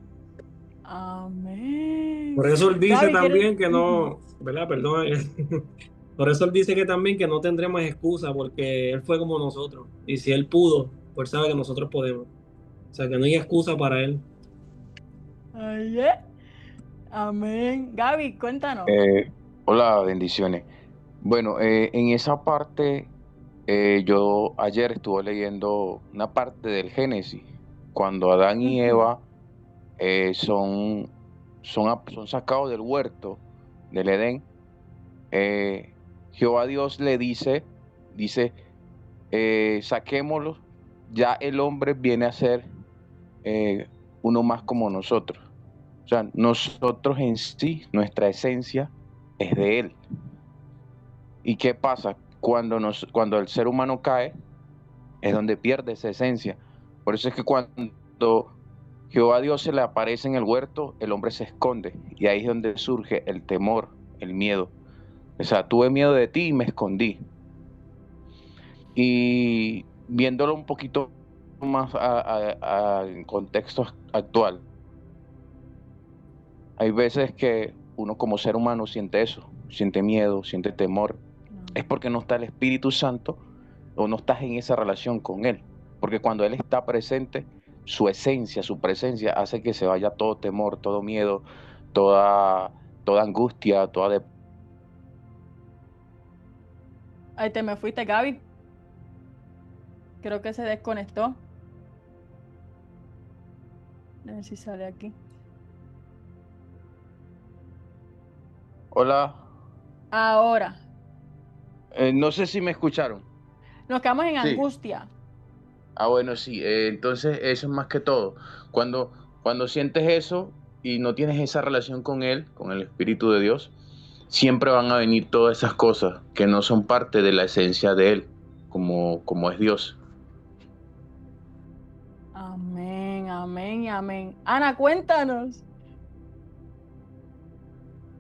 Amén. Por eso él dice Gaby, ¿quieres? también que Ujú. no, ¿verdad? Perdón. Por eso él dice que también que no tendremos excusa porque él fue como nosotros. Y si él pudo, pues sabe que nosotros podemos. O sea, que no hay excusa para él. Ay, amén. Gaby, cuéntanos. Hola, bendiciones. Bueno, en esa parte, yo ayer estuve leyendo una parte del Génesis, cuando Adán y Ujú. Eva son sacados del huerto del Edén. Jehová Dios le dice, saquémoslos, ya el hombre viene a ser eh, uno más como nosotros. O sea, nosotros en sí, nuestra esencia es de Él. ¿Y qué pasa? Cuando el ser humano cae, es donde pierde esa esencia. Por eso es que cuando Jehová Dios se le aparece en el huerto, el hombre se esconde. Y ahí es donde surge el temor, el miedo. O sea, tuve miedo de ti y me escondí. Y viéndolo un poquito más en contexto actual, hay veces que uno como ser humano siente eso, siente miedo, siente temor. Es porque no está el Espíritu Santo o no estás en esa relación con Él. Porque cuando Él está presente, su esencia, su presencia hace que se vaya todo temor, todo miedo, toda angustia, Ahí te me fuiste, Gaby. Creo que se desconectó. A ver si sale aquí. Hola, Ahora, no sé si me escucharon. nos quedamos en Sí. angustia. Bueno, sí, entonces eso es más que todo. Cuando sientes eso y no tienes esa relación con Él, con el Espíritu de Dios, siempre van a venir todas esas cosas que no son parte de la esencia de Él, como es Dios. Amén, amén y amén. Ana, cuéntanos.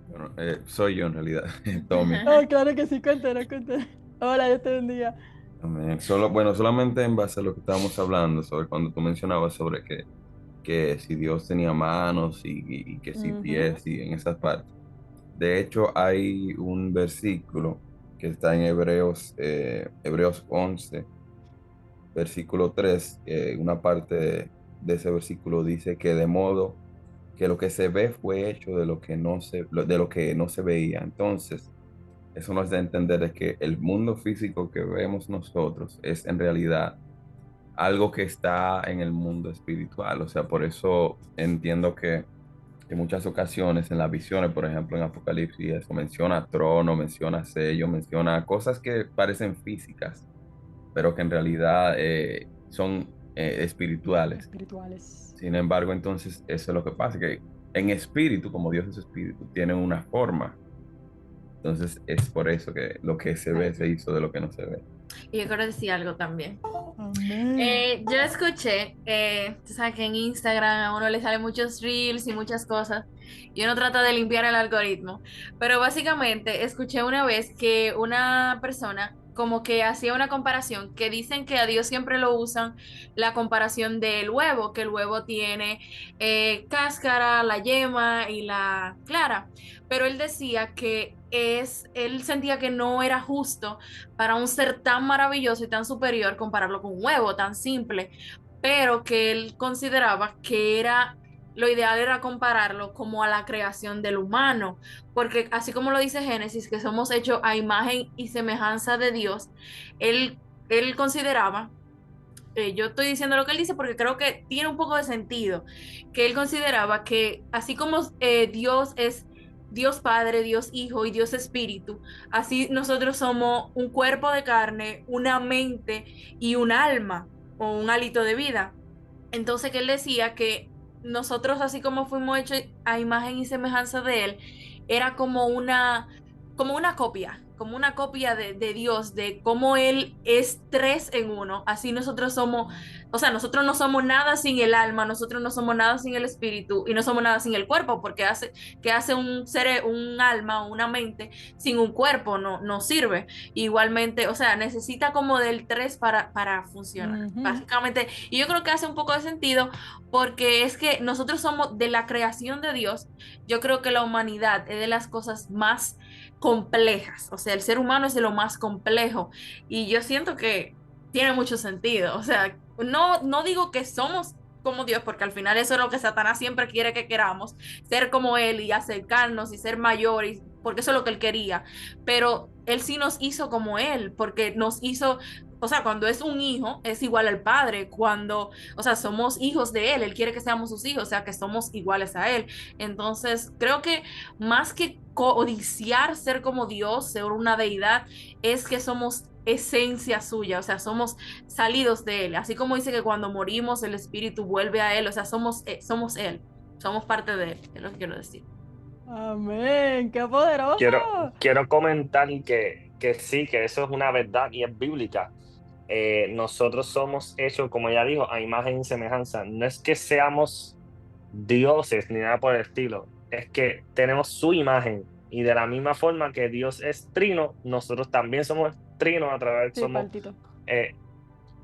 Bueno, soy yo en realidad, Tommy. Oh, claro que sí, cuéntanos, cuéntanos. Hola, Dios te bendiga. Amén. Solamente en base a lo que estábamos hablando, sobre cuando tú mencionabas sobre que si Dios tenía manos y que si Ujú. pies y en esas partes. De hecho, hay un versículo que está en Hebreos 11, versículo 3, una parte de ese versículo dice que de modo que lo que se ve fue hecho de de lo que no se veía. Entonces, eso nos da a entender de que el mundo físico que vemos nosotros es en realidad algo que está en el mundo espiritual. O sea, por eso entiendo que en muchas ocasiones en las visiones, por ejemplo en Apocalipsis, eso menciona trono, menciona sello, menciona cosas que parecen físicas, pero que en realidad son espirituales. Espirituales. Sin embargo, entonces eso es lo que pasa, que en espíritu, como Dios es espíritu, tiene una forma. Entonces es por eso que lo que se ve se hizo de lo que no se ve. Y yo quiero decir algo también. Amén. Yo escuché, tú sabes que en Instagram a uno le salen muchos reels y muchas cosas, y uno trata de limpiar el algoritmo, pero básicamente escuché una vez que una persona como que hacía una comparación, que dicen que a Dios siempre lo usan la comparación del huevo, que el huevo tiene cáscara, la yema y la clara, pero él decía que él sentía que no era justo para un ser tan maravilloso y tan superior compararlo con un huevo tan simple, pero que él consideraba que lo ideal era compararlo como a la creación del humano, porque así como lo dice Génesis, que somos hechos a imagen y semejanza de Dios, él consideraba yo estoy diciendo lo que él dice porque creo que tiene un poco de sentido, que él consideraba que así como Dios es Dios Padre, Dios Hijo y Dios Espíritu, así nosotros somos un cuerpo de carne, una mente y un alma o un hálito de vida. Entonces que él decía que nosotros, así como fuimos hechos a imagen y semejanza de él, era como una copia de Dios, de cómo él es tres en uno. Así nosotros somos, o sea, nosotros no somos nada sin el alma, nosotros no somos nada sin el espíritu y no somos nada sin el cuerpo, porque que hace un ser, un alma o una mente sin un cuerpo, no sirve. Igualmente, o sea, necesita como del tres para funcionar, Ujú. básicamente. Y yo creo que hace un poco de sentido porque es que nosotros somos de la creación de Dios. Yo creo que la humanidad es de las cosas más complejas, o sea, el ser humano es de lo más complejo y yo siento que tiene mucho sentido, o sea, no digo que somos como Dios, porque al final eso es lo que Satanás siempre quiere que queramos, ser como Él y acercarnos y ser mayores, porque eso es lo que Él quería, pero Él sí nos hizo como Él, porque nos hizo, o sea, cuando es un hijo es igual al padre, cuando, o sea, somos hijos de Él, Él quiere que seamos sus hijos, o sea, que somos iguales a Él. Entonces, creo que más que codiciar ser como Dios, ser una deidad, es que somos esencia suya, o sea, somos salidos de Él. Así como dice que cuando morimos el espíritu vuelve a Él, o sea, somos Él, somos parte de Él, es lo que quiero decir. Amén, qué poderoso. Quiero comentar que sí, que eso es una verdad y es bíblica. Nosotros somos hechos, como ella dijo, a imagen y semejanza. No es que seamos dioses ni nada por el estilo, es que tenemos su imagen y de la misma forma que Dios es trino, nosotros también somos trinos a través, Sí, somos partito.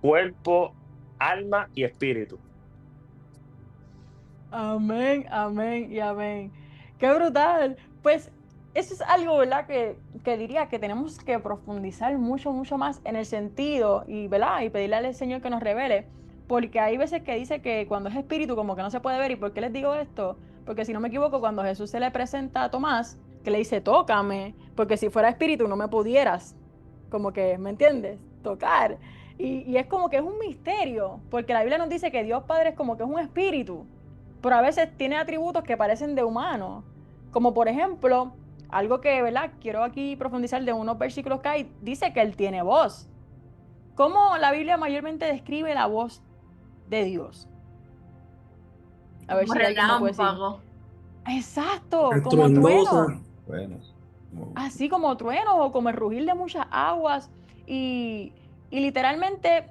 cuerpo, alma y espíritu. Amén, amén y amén. Qué brutal. Pues eso es algo, ¿verdad? Que diría que tenemos que profundizar mucho, mucho más en el sentido y, ¿verdad? Y pedirle al Señor que nos revele. Porque hay veces que dice que cuando es espíritu como que no se puede ver. ¿Y por qué les digo esto? Porque si no me equivoco, cuando Jesús se le presenta a Tomás, que le dice, tócame, porque si fuera espíritu no me pudieras. Como que, ¿me entiendes? Tocar. Y es como que es un misterio, porque la Biblia nos dice que Dios Padre es como que es un espíritu, pero a veces tiene atributos que parecen de humano, como por ejemplo, algo que, ¿verdad? Quiero aquí profundizar de unos versículos que hay, dice que Él tiene voz. ¿Cómo la Biblia mayormente describe la voz de Dios? A ver Como si alguien me puede decir. relámpago. Exacto, como Estruendosa. trueno. Bueno, Así como truenos o como el rugir de muchas aguas y literalmente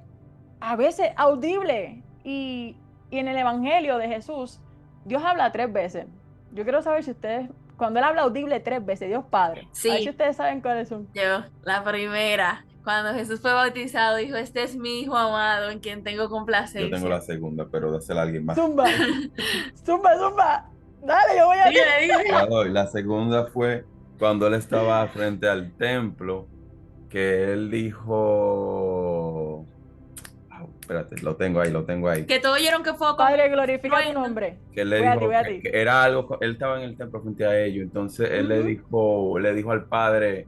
a veces audible. Y en el Evangelio de Jesús, Dios habla 3 veces. Yo quiero saber si ustedes, cuando Él habla audible 3 veces, Dios Padre, a ver si Sí, ustedes saben cuáles son. yo, la primera, cuando Jesús fue bautizado, dijo, este es mi hijo amado en quien tengo yo tengo complacencia. la segunda, pero dásela a alguien más. Zumba, zumba, zumba. Dale, yo voy a ti. Dile. La doy. La segunda fue cuando él estaba frente al templo, que él dijo, espérate, lo tengo ahí. Que todos oyeron que fue como Padre, glorifica tu trueno. nombre. Que él le Voy a ti, dijo voy a ti. que era algo, él estaba en el templo frente a ellos, entonces él le dijo al Padre,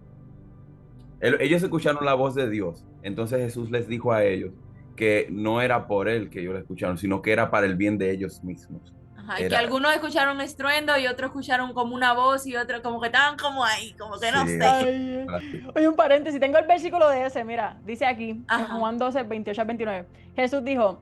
ellos escucharon la voz de Dios, entonces Jesús les dijo a ellos que no era por él que ellos la escucharon, sino que era para el bien de ellos mismos. Ajá, y que Era, algunos escucharon estruendo y otros escucharon como una voz y otros como que estaban como ahí, como que no Sí. sé. Ay, oye, un paréntesis, tengo el versículo de ese, mira, dice aquí, en Ajá. Juan 12, 28 al 29. Jesús dijo,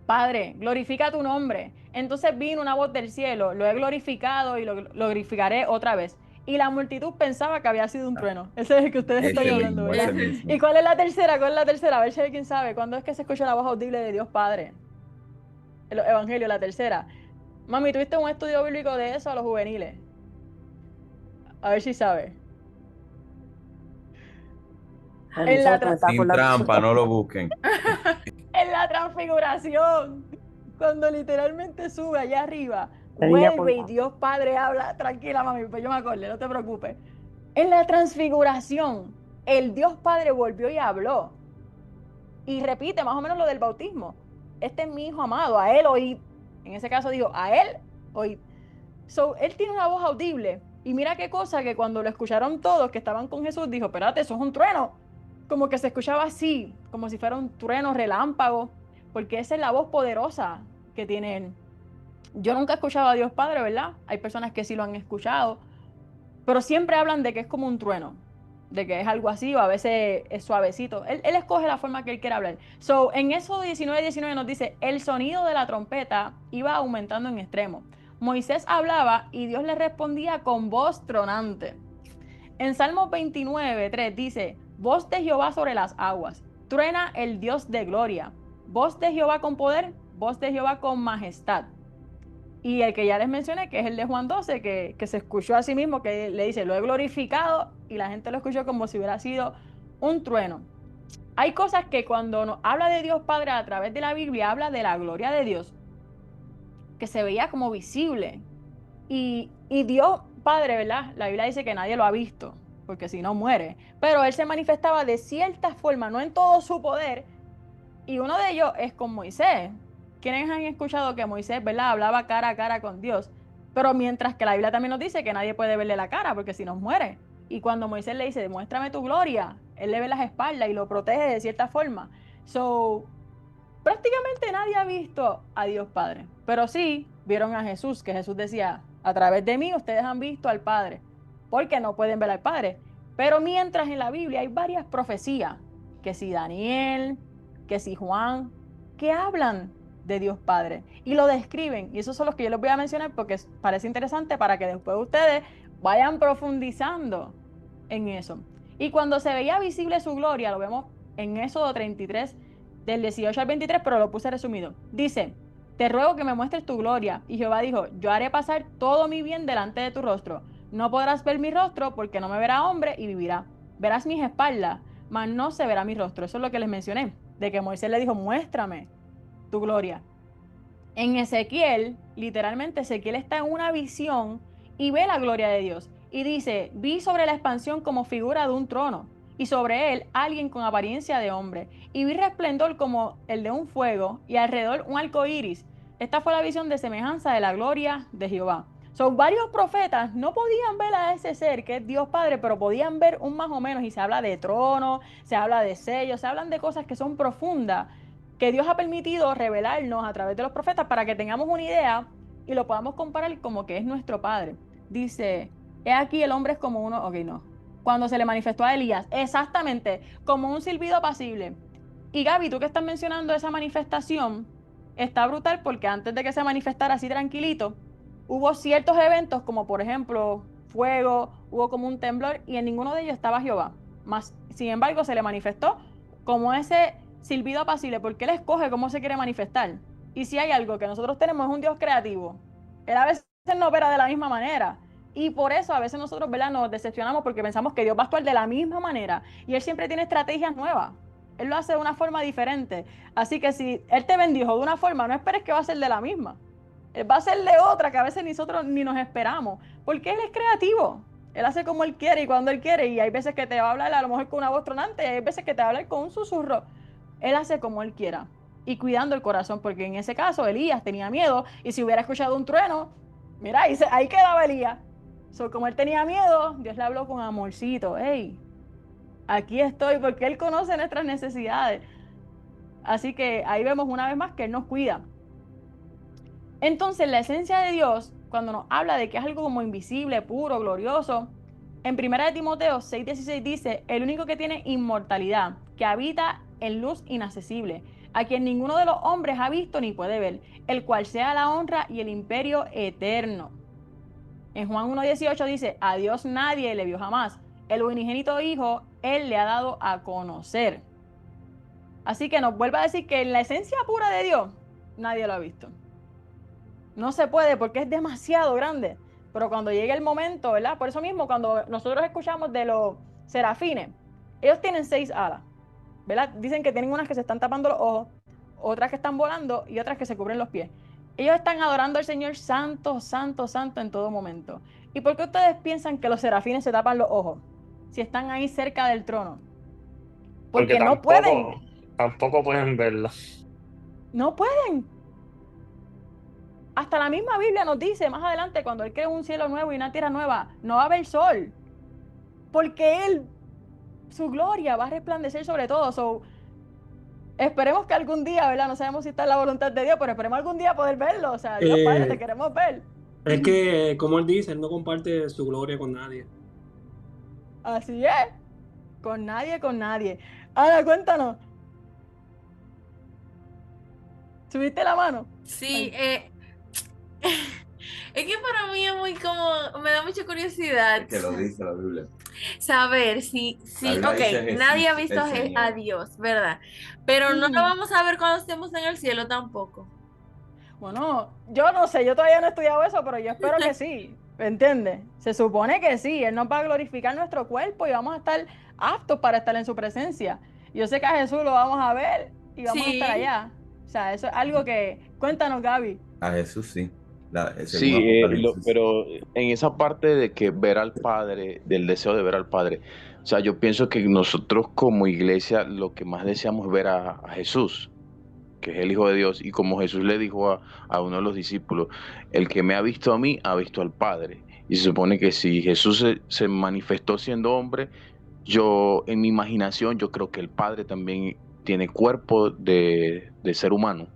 Padre, glorifica tu nombre. Entonces vino una voz del cielo, lo he glorificado y lo glorificaré otra vez. Y la multitud pensaba que había sido un trueno. Ese es el que ustedes están ese hablando, mismo, ¿verdad? ese mismo. ¿Y cuál es la tercera? ¿Cuál es la tercera? A ver si alguien sabe. ¿Cuándo es que se escucha la voz audible de Dios Padre? En los evangelios, la tercera. Mami, ¿tuviste un estudio bíblico de eso a los juveniles? A ver si sabe. En la Sin trampa, no lo busquen. en la transfiguración, cuando literalmente sube allá arriba, vuelve y Dios Padre habla, tranquila mami, pues yo me acordé, no te preocupes. En la transfiguración, el Dios Padre volvió y habló. Y repite más o menos lo del bautismo. Este es mi hijo amado, a él oíd. En ese caso dijo, a él oíd. So, él tiene una voz audible. Y mira qué cosa que cuando lo escucharon todos que estaban con Jesús, dijo, espérate, eso es un trueno. Como que se escuchaba así, como si fuera un trueno relámpago. porque esa es la voz poderosa que tiene Él. Yo nunca he escuchado a Dios Padre, ¿verdad? Hay personas que sí lo han escuchado, pero siempre hablan de que es como un trueno, de que es algo así, o a veces es suavecito. Él escoge la forma que Él quiere hablar. So, en Éxodo 19:19 nos dice, el sonido de la trompeta iba aumentando en extremo. Moisés hablaba y Dios le respondía con voz tronante. En Salmos 29:3 dice, voz de Jehová sobre las aguas, truena el Dios de gloria, voz de Jehová con poder, voz de Jehová con majestad. Y el que ya les mencioné, que es el de Juan 12, que se escuchó a sí mismo, que le dice, lo he glorificado, y la gente lo escuchó como si hubiera sido un trueno. Hay cosas que cuando nos habla de Dios Padre a través de la Biblia, habla de la gloria de Dios, que se veía como visible. Y Dios Padre, ¿verdad? La Biblia dice que nadie lo ha visto, porque si no muere. Pero Él se manifestaba de cierta forma, no en todo su poder, y uno de ellos es con Moisés. ¿Quiénes han escuchado que Moisés, ¿verdad?, hablaba cara a cara con Dios? Pero mientras que la Biblia también nos dice que nadie puede verle la cara, porque si nos muere. Y cuando Moisés le dice, muéstrame tu gloria, Él le ve las espaldas y lo protege de cierta forma. So, prácticamente nadie ha visto a Dios Padre, pero sí vieron a Jesús, que Jesús decía, a través de mí ustedes han visto al Padre, porque no pueden ver al Padre. Pero mientras en la Biblia hay varias profecías, que si Daniel, que si Juan, que hablan de Dios Padre y lo describen, y esos son los que yo les voy a mencionar porque parece interesante para que después ustedes vayan profundizando en eso. Y cuando se veía visible su gloria, lo vemos en Éxodo 33, del 18 al 23, pero lo puse resumido. Dice, te ruego que me muestres tu gloria. Y Jehová dijo, yo haré pasar todo mi bien delante de tu rostro. No podrás ver mi rostro porque no me verá hombre y vivirá. Verás mis espaldas, mas no se verá mi rostro. Eso es lo que les mencioné, de que Moisés le dijo, muéstrame tu gloria. En Ezequiel, literalmente Ezequiel está en una visión y ve la gloria de Dios. Y dice, vi sobre la expansión como figura de un trono, y sobre él alguien con apariencia de hombre. Y vi resplendor como el de un fuego, y alrededor un arco iris. Esta fue la visión de semejanza de la gloria de Jehová. Son varios profetas, no podían ver a ese ser que es Dios Padre, pero podían ver un más o menos, y se habla de trono, se habla de sellos, se hablan de cosas que son profundas, que Dios ha permitido revelarnos a través de los profetas para que tengamos una idea y lo podamos comparar como que es nuestro Padre. Dice, he aquí el hombre es como uno, ok, no. Cuando se le manifestó a Elías, exactamente, como un silbido apacible. Y Gaby, tú que estás mencionando esa manifestación, está brutal porque antes de que se manifestara así tranquilito, hubo ciertos eventos como por ejemplo fuego, hubo como un temblor y en ninguno de ellos estaba Jehová. Más, sin embargo, se le manifestó como ese silbido apacible porque Él escoge cómo se quiere manifestar. Y si hay algo que nosotros tenemos es un Dios creativo. Él a veces no opera de la misma manera. Y por eso a veces nosotros, ¿verdad?, nos decepcionamos porque pensamos que Dios va a actuar de la misma manera. Y Él siempre tiene estrategias nuevas. Él lo hace de una forma diferente. Así que si Él te bendijo de una forma, no esperes que va a ser de la misma. Él va a ser de otra que a veces nosotros ni nos esperamos. Porque Él es creativo. Él hace como Él quiere y cuando Él quiere. Y hay veces que te va a hablar a lo mejor con una voz tronante. Y hay veces que te va a hablar con un susurro. Él hace como Él quiera. Y cuidando el corazón. Porque en ese caso Elías tenía miedo. Y si hubiera escuchado un trueno, mira, ahí quedaba Elías. So, como él tenía miedo, Dios le habló con amorcito. Hey, aquí estoy porque Él conoce nuestras necesidades. Así que ahí vemos una vez más que Él nos cuida. Entonces, la esencia de Dios, cuando nos habla de que es algo como invisible, puro, glorioso, en 1 Timoteo 6:16 dice, el único que tiene inmortalidad, que habita en luz inaccesible, a quien ninguno de los hombres ha visto ni puede ver, el cual sea la honra y el imperio eterno. En Juan 1:18 dice, a Dios nadie le vio jamás, el unigénito Hijo, Él le ha dado a conocer. Así que nos vuelve a decir que en la esencia pura de Dios, nadie lo ha visto. No se puede porque es demasiado grande. Pero cuando llegue el momento, ¿verdad? Por eso mismo, cuando nosotros escuchamos de los serafines, ellos tienen 6 alas, ¿verdad? Dicen que tienen unas que se están tapando los ojos, otras que están volando y otras que se cubren los pies. Ellos están adorando al Señor santo, santo, santo en todo momento. ¿Y por qué ustedes piensan que los serafines se tapan los ojos si están ahí cerca del trono? Porque no pueden. Tampoco pueden verlo. No pueden. Hasta la misma Biblia nos dice más adelante, cuando Él crea un cielo nuevo y una tierra nueva, no va a haber sol. Porque Él, su gloria va a resplandecer sobre todo. So, esperemos que algún día, ¿verdad? No sabemos si está en la voluntad de Dios, pero esperemos algún día poder verlo. O sea, Dios Padre, te Eh, queremos ver. es que, como él dice, él no comparte su gloria con nadie. Así es. Con nadie, con nadie. Ana, cuéntanos. ¿Subiste la mano? Sí, Ay. es que para mí es muy como, me da mucha curiosidad Que lo dice la Biblia. saber La Biblia dice ok, Jesús, nadie ha visto el Señor. a Dios, ¿verdad? Pero no lo Ujú. vamos a ver cuando estemos en el cielo tampoco. Bueno, yo no sé, yo todavía no he estudiado eso, pero yo espero que sí, ¿me entiendes? Se supone que sí, Él nos va a glorificar nuestro cuerpo y vamos a estar aptos para estar en su presencia. Yo sé que a Jesús lo vamos a ver y vamos a estar Sí, allá. O sea, eso es algo que... Cuéntanos, Gaby. A Jesús sí. Según Sí, Apocalipsis. pero en esa parte de que ver al Padre, del deseo de ver al Padre, o sea, yo pienso que nosotros como iglesia lo que más deseamos es ver a Jesús, que es el Hijo de Dios, y como Jesús le dijo a uno de los discípulos, el que me ha visto a mí, ha visto al Padre. Y se supone que si Jesús se manifestó siendo hombre, yo en mi imaginación, yo creo que el Padre también tiene cuerpo de ser humano.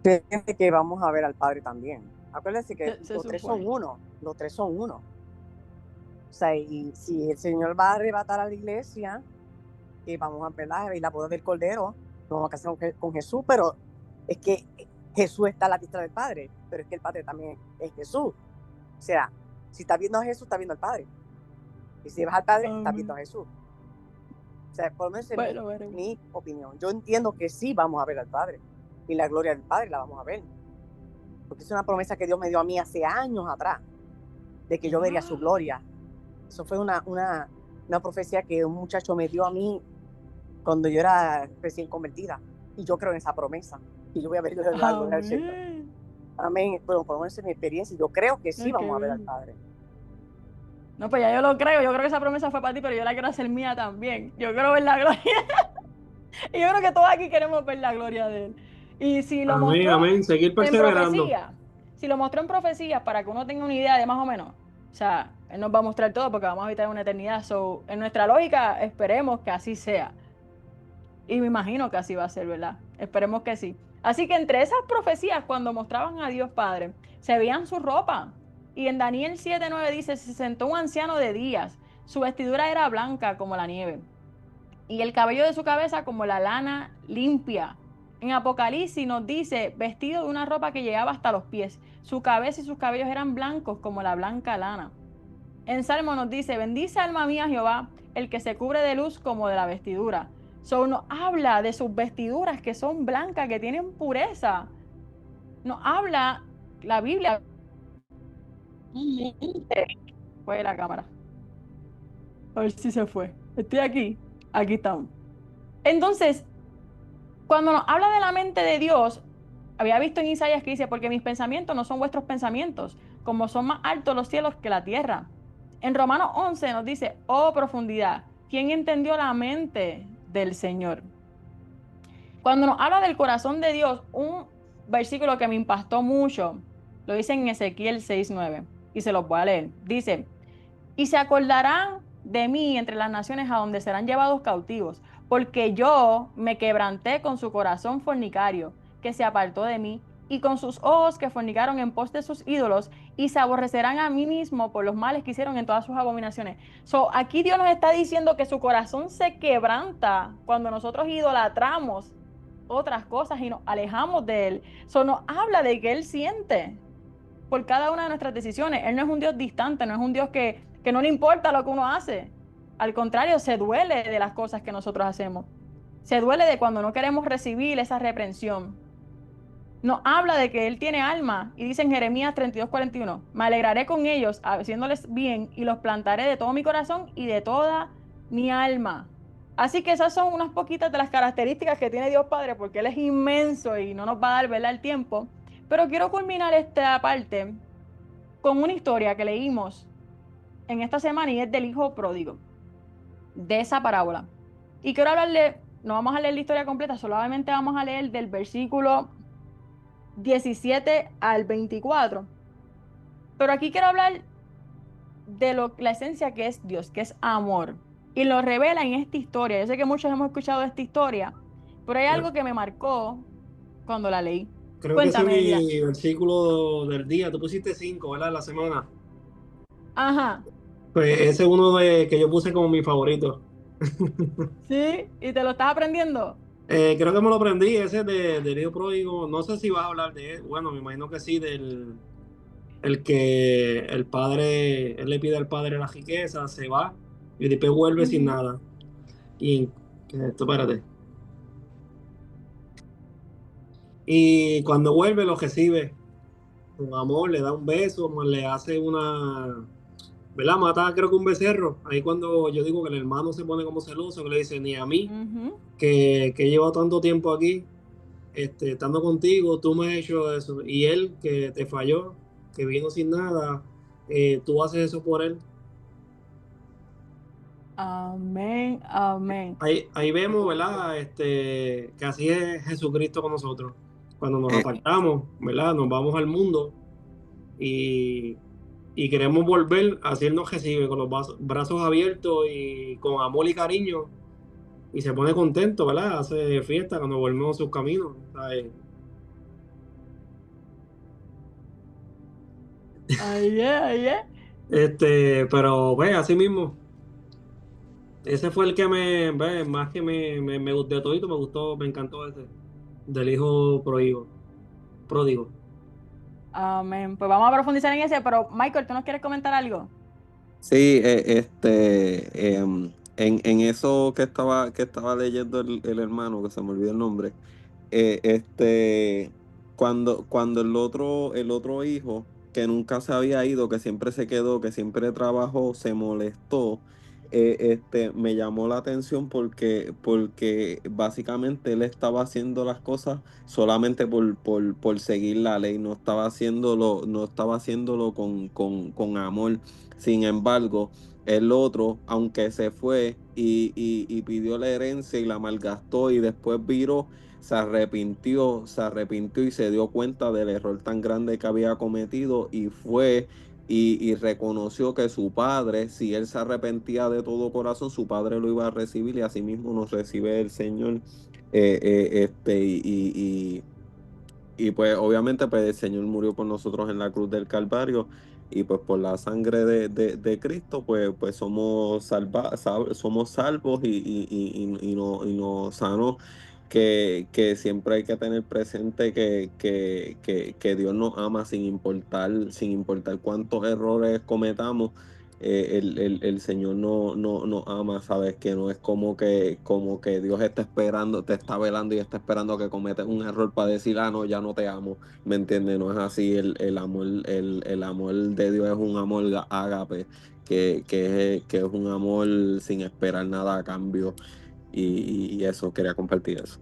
Entiende que vamos a ver al Padre también. Acuérdense que Se los tres son supone. uno, los tres son uno. O sea, y si el Señor va a arrebatar a la iglesia, que vamos a ver la boda del Cordero, nos vamos a casar con Jesús, pero es que Jesús está a la diestra del Padre, pero es que el Padre también es Jesús. O sea, si estás viendo a Jesús, estás viendo al Padre. Y si vas al Padre, estás viendo a Jesús. O sea, por lo menos en mi opinión. Yo entiendo que sí vamos a ver al Padre. Y la gloria del Padre la vamos a ver. Porque es una promesa que Dios me dio a mí hace años atrás, de que yo vería su gloria. Eso fue una profecía que un muchacho me dio a mí cuando yo era recién convertida. Y yo creo en esa promesa. Y yo voy a ver la gloria del Señor. Amén. Bueno, por lo menos en mi experiencia, yo creo que sí vamos a ver al Padre. No, pues ya yo lo creo. Yo creo que esa promesa fue para ti, pero yo la quiero hacer mía también. Yo quiero ver la gloria. Y yo creo que todos aquí queremos ver la gloria de Él. Y si lo Amén, mostró amén. Seguir en perseverando. profecía, si lo mostró en profecía para que uno tenga una idea de más o menos, o sea, Él nos va a mostrar todo porque vamos a habitar una eternidad. So, en nuestra lógica, esperemos que así sea. Y me imagino que así va a ser, ¿verdad? Esperemos que sí. Así que entre esas profecías, cuando mostraban a Dios Padre, se veían su ropa. Y en Daniel 7:9 dice, se sentó un anciano de días, su vestidura era blanca como la nieve, y el cabello de su cabeza como la lana limpia. En Apocalipsis nos dice, vestido de una ropa que llegaba hasta los pies, su cabeza y sus cabellos eran blancos como la blanca lana. En Salmo nos dice, bendice alma mía Jehová, el que se cubre de luz como de la vestidura. So, nos habla de sus vestiduras que son blancas, que tienen pureza. Nos habla la Biblia. Fue la cámara. A ver si se fue. Estoy aquí. Aquí estamos. Entonces, cuando nos habla de la mente de Dios, había visto en Isaías que dice, porque mis pensamientos no son vuestros pensamientos, como son más altos los cielos que la tierra. En Romanos 11 nos dice, oh profundidad, ¿quién entendió la mente del Señor? Cuando nos habla del corazón de Dios, un versículo que me impactó mucho, lo dice en Ezequiel 6:9, y se los voy a leer. Dice, y se acordarán de mí entre las naciones a donde serán llevados cautivos, porque yo me quebranté con su corazón fornicario, que se apartó de mí, y con sus ojos que fornicaron en pos de sus ídolos, y se aborrecerán a mí mismo por los males que hicieron en todas sus abominaciones. So, aquí Dios nos está diciendo que su corazón se quebranta cuando nosotros idolatramos otras cosas y nos alejamos de Él. So, nos habla de que Él siente por cada una de nuestras decisiones. Él no es un Dios distante, no es un Dios que no le importa lo que uno hace. Al contrario, se duele de las cosas que nosotros hacemos. Se duele de cuando no queremos recibir esa reprensión. Nos habla de que Él tiene alma y dice en Jeremías 32:41, me alegraré con ellos haciéndoles bien y los plantaré de todo mi corazón y de toda mi alma. Así que esas son unas poquitas de las características que tiene Dios Padre, porque Él es inmenso y no nos va a dar, ¿verdad?, el tiempo. Pero quiero culminar esta parte con una historia que leímos en esta semana y es del hijo pródigo, de esa parábola. Y quiero hablarle, no vamos a leer la historia completa, solamente vamos a leer del versículo 17 al 24. Pero aquí quiero hablar de la esencia que es Dios, que es amor. Y lo revela en esta historia. Yo sé que muchos hemos escuchado esta historia, pero hay algo que me marcó cuando la leí. Creo que ese es Cuéntame, Elías. mi versículo del día. Tú pusiste 5, ¿verdad? La semana. Ajá, Pues ese es uno que yo puse como mi favorito. sí, y te lo estás aprendiendo. Creo que me lo aprendí, ese del hijo pródigo. No sé si vas a hablar de él. Bueno, me imagino que sí, el que el padre, él le pide al padre la riqueza, se va y después vuelve sin Ujú. nada. Y espérate. Y cuando vuelve lo recibe con amor, le da un beso, le hace una, ¿verdad? Mata creo que un becerro. Ahí cuando yo digo que el hermano se pone como celoso, que le dice, ni a mí, Ujú. que llevo tanto tiempo aquí, estando contigo, tú me has hecho eso. Y él que te falló, que vino sin nada, tú haces eso por él. Amén, amén. Ahí vemos, ¿verdad? Que así es Jesucristo con nosotros. Cuando nos Eh, apartamos, ¿verdad? Nos vamos al mundo y, y queremos volver, así Él nos recibe con los brazos abiertos y con amor y cariño y se pone contento, ¿verdad? Hace fiesta cuando volvemos a sus caminos, ¿sabes? Ahí es, ahí es. Pero, ve, así mismo, ese fue el que más que me gustó de todito, me gustó, me encantó ese, del hijo pródigo. Amén. Pues vamos a profundizar en ese, pero Michael, ¿tú nos quieres comentar algo? sí, en eso que estaba leyendo el hermano, que se me olvidó el nombre, cuando el otro hijo, que nunca se había ido, que siempre se quedó, que siempre trabajó, se molestó, me llamó la atención porque básicamente él estaba haciendo las cosas solamente por seguir la ley, no estaba haciéndolo con amor. Sin embargo, el otro, aunque se fue y pidió la herencia y la malgastó y después viró, se arrepintió y se dio cuenta del error tan grande que había cometido y fue y reconoció que su padre, si él se arrepentía de todo corazón, su padre lo iba a recibir y así mismo nos recibe el Señor. Eh, eh, este, y, y, y pues obviamente pues el Señor murió por nosotros en la cruz del Calvario y pues por la sangre de Cristo pues somos salvos y nos sanó. Que siempre hay que tener presente que Dios nos ama sin importar cuántos errores cometamos. El Señor no nos ama, ¿sabes? Que no es como que Dios está esperando, te está velando y está esperando que cometas un error para decir, ah, no, ya no te amo, ¿me entiendes? No es así, el amor de Dios es un amor ágape, que es un amor sin esperar nada a cambio, y eso, quería compartir eso.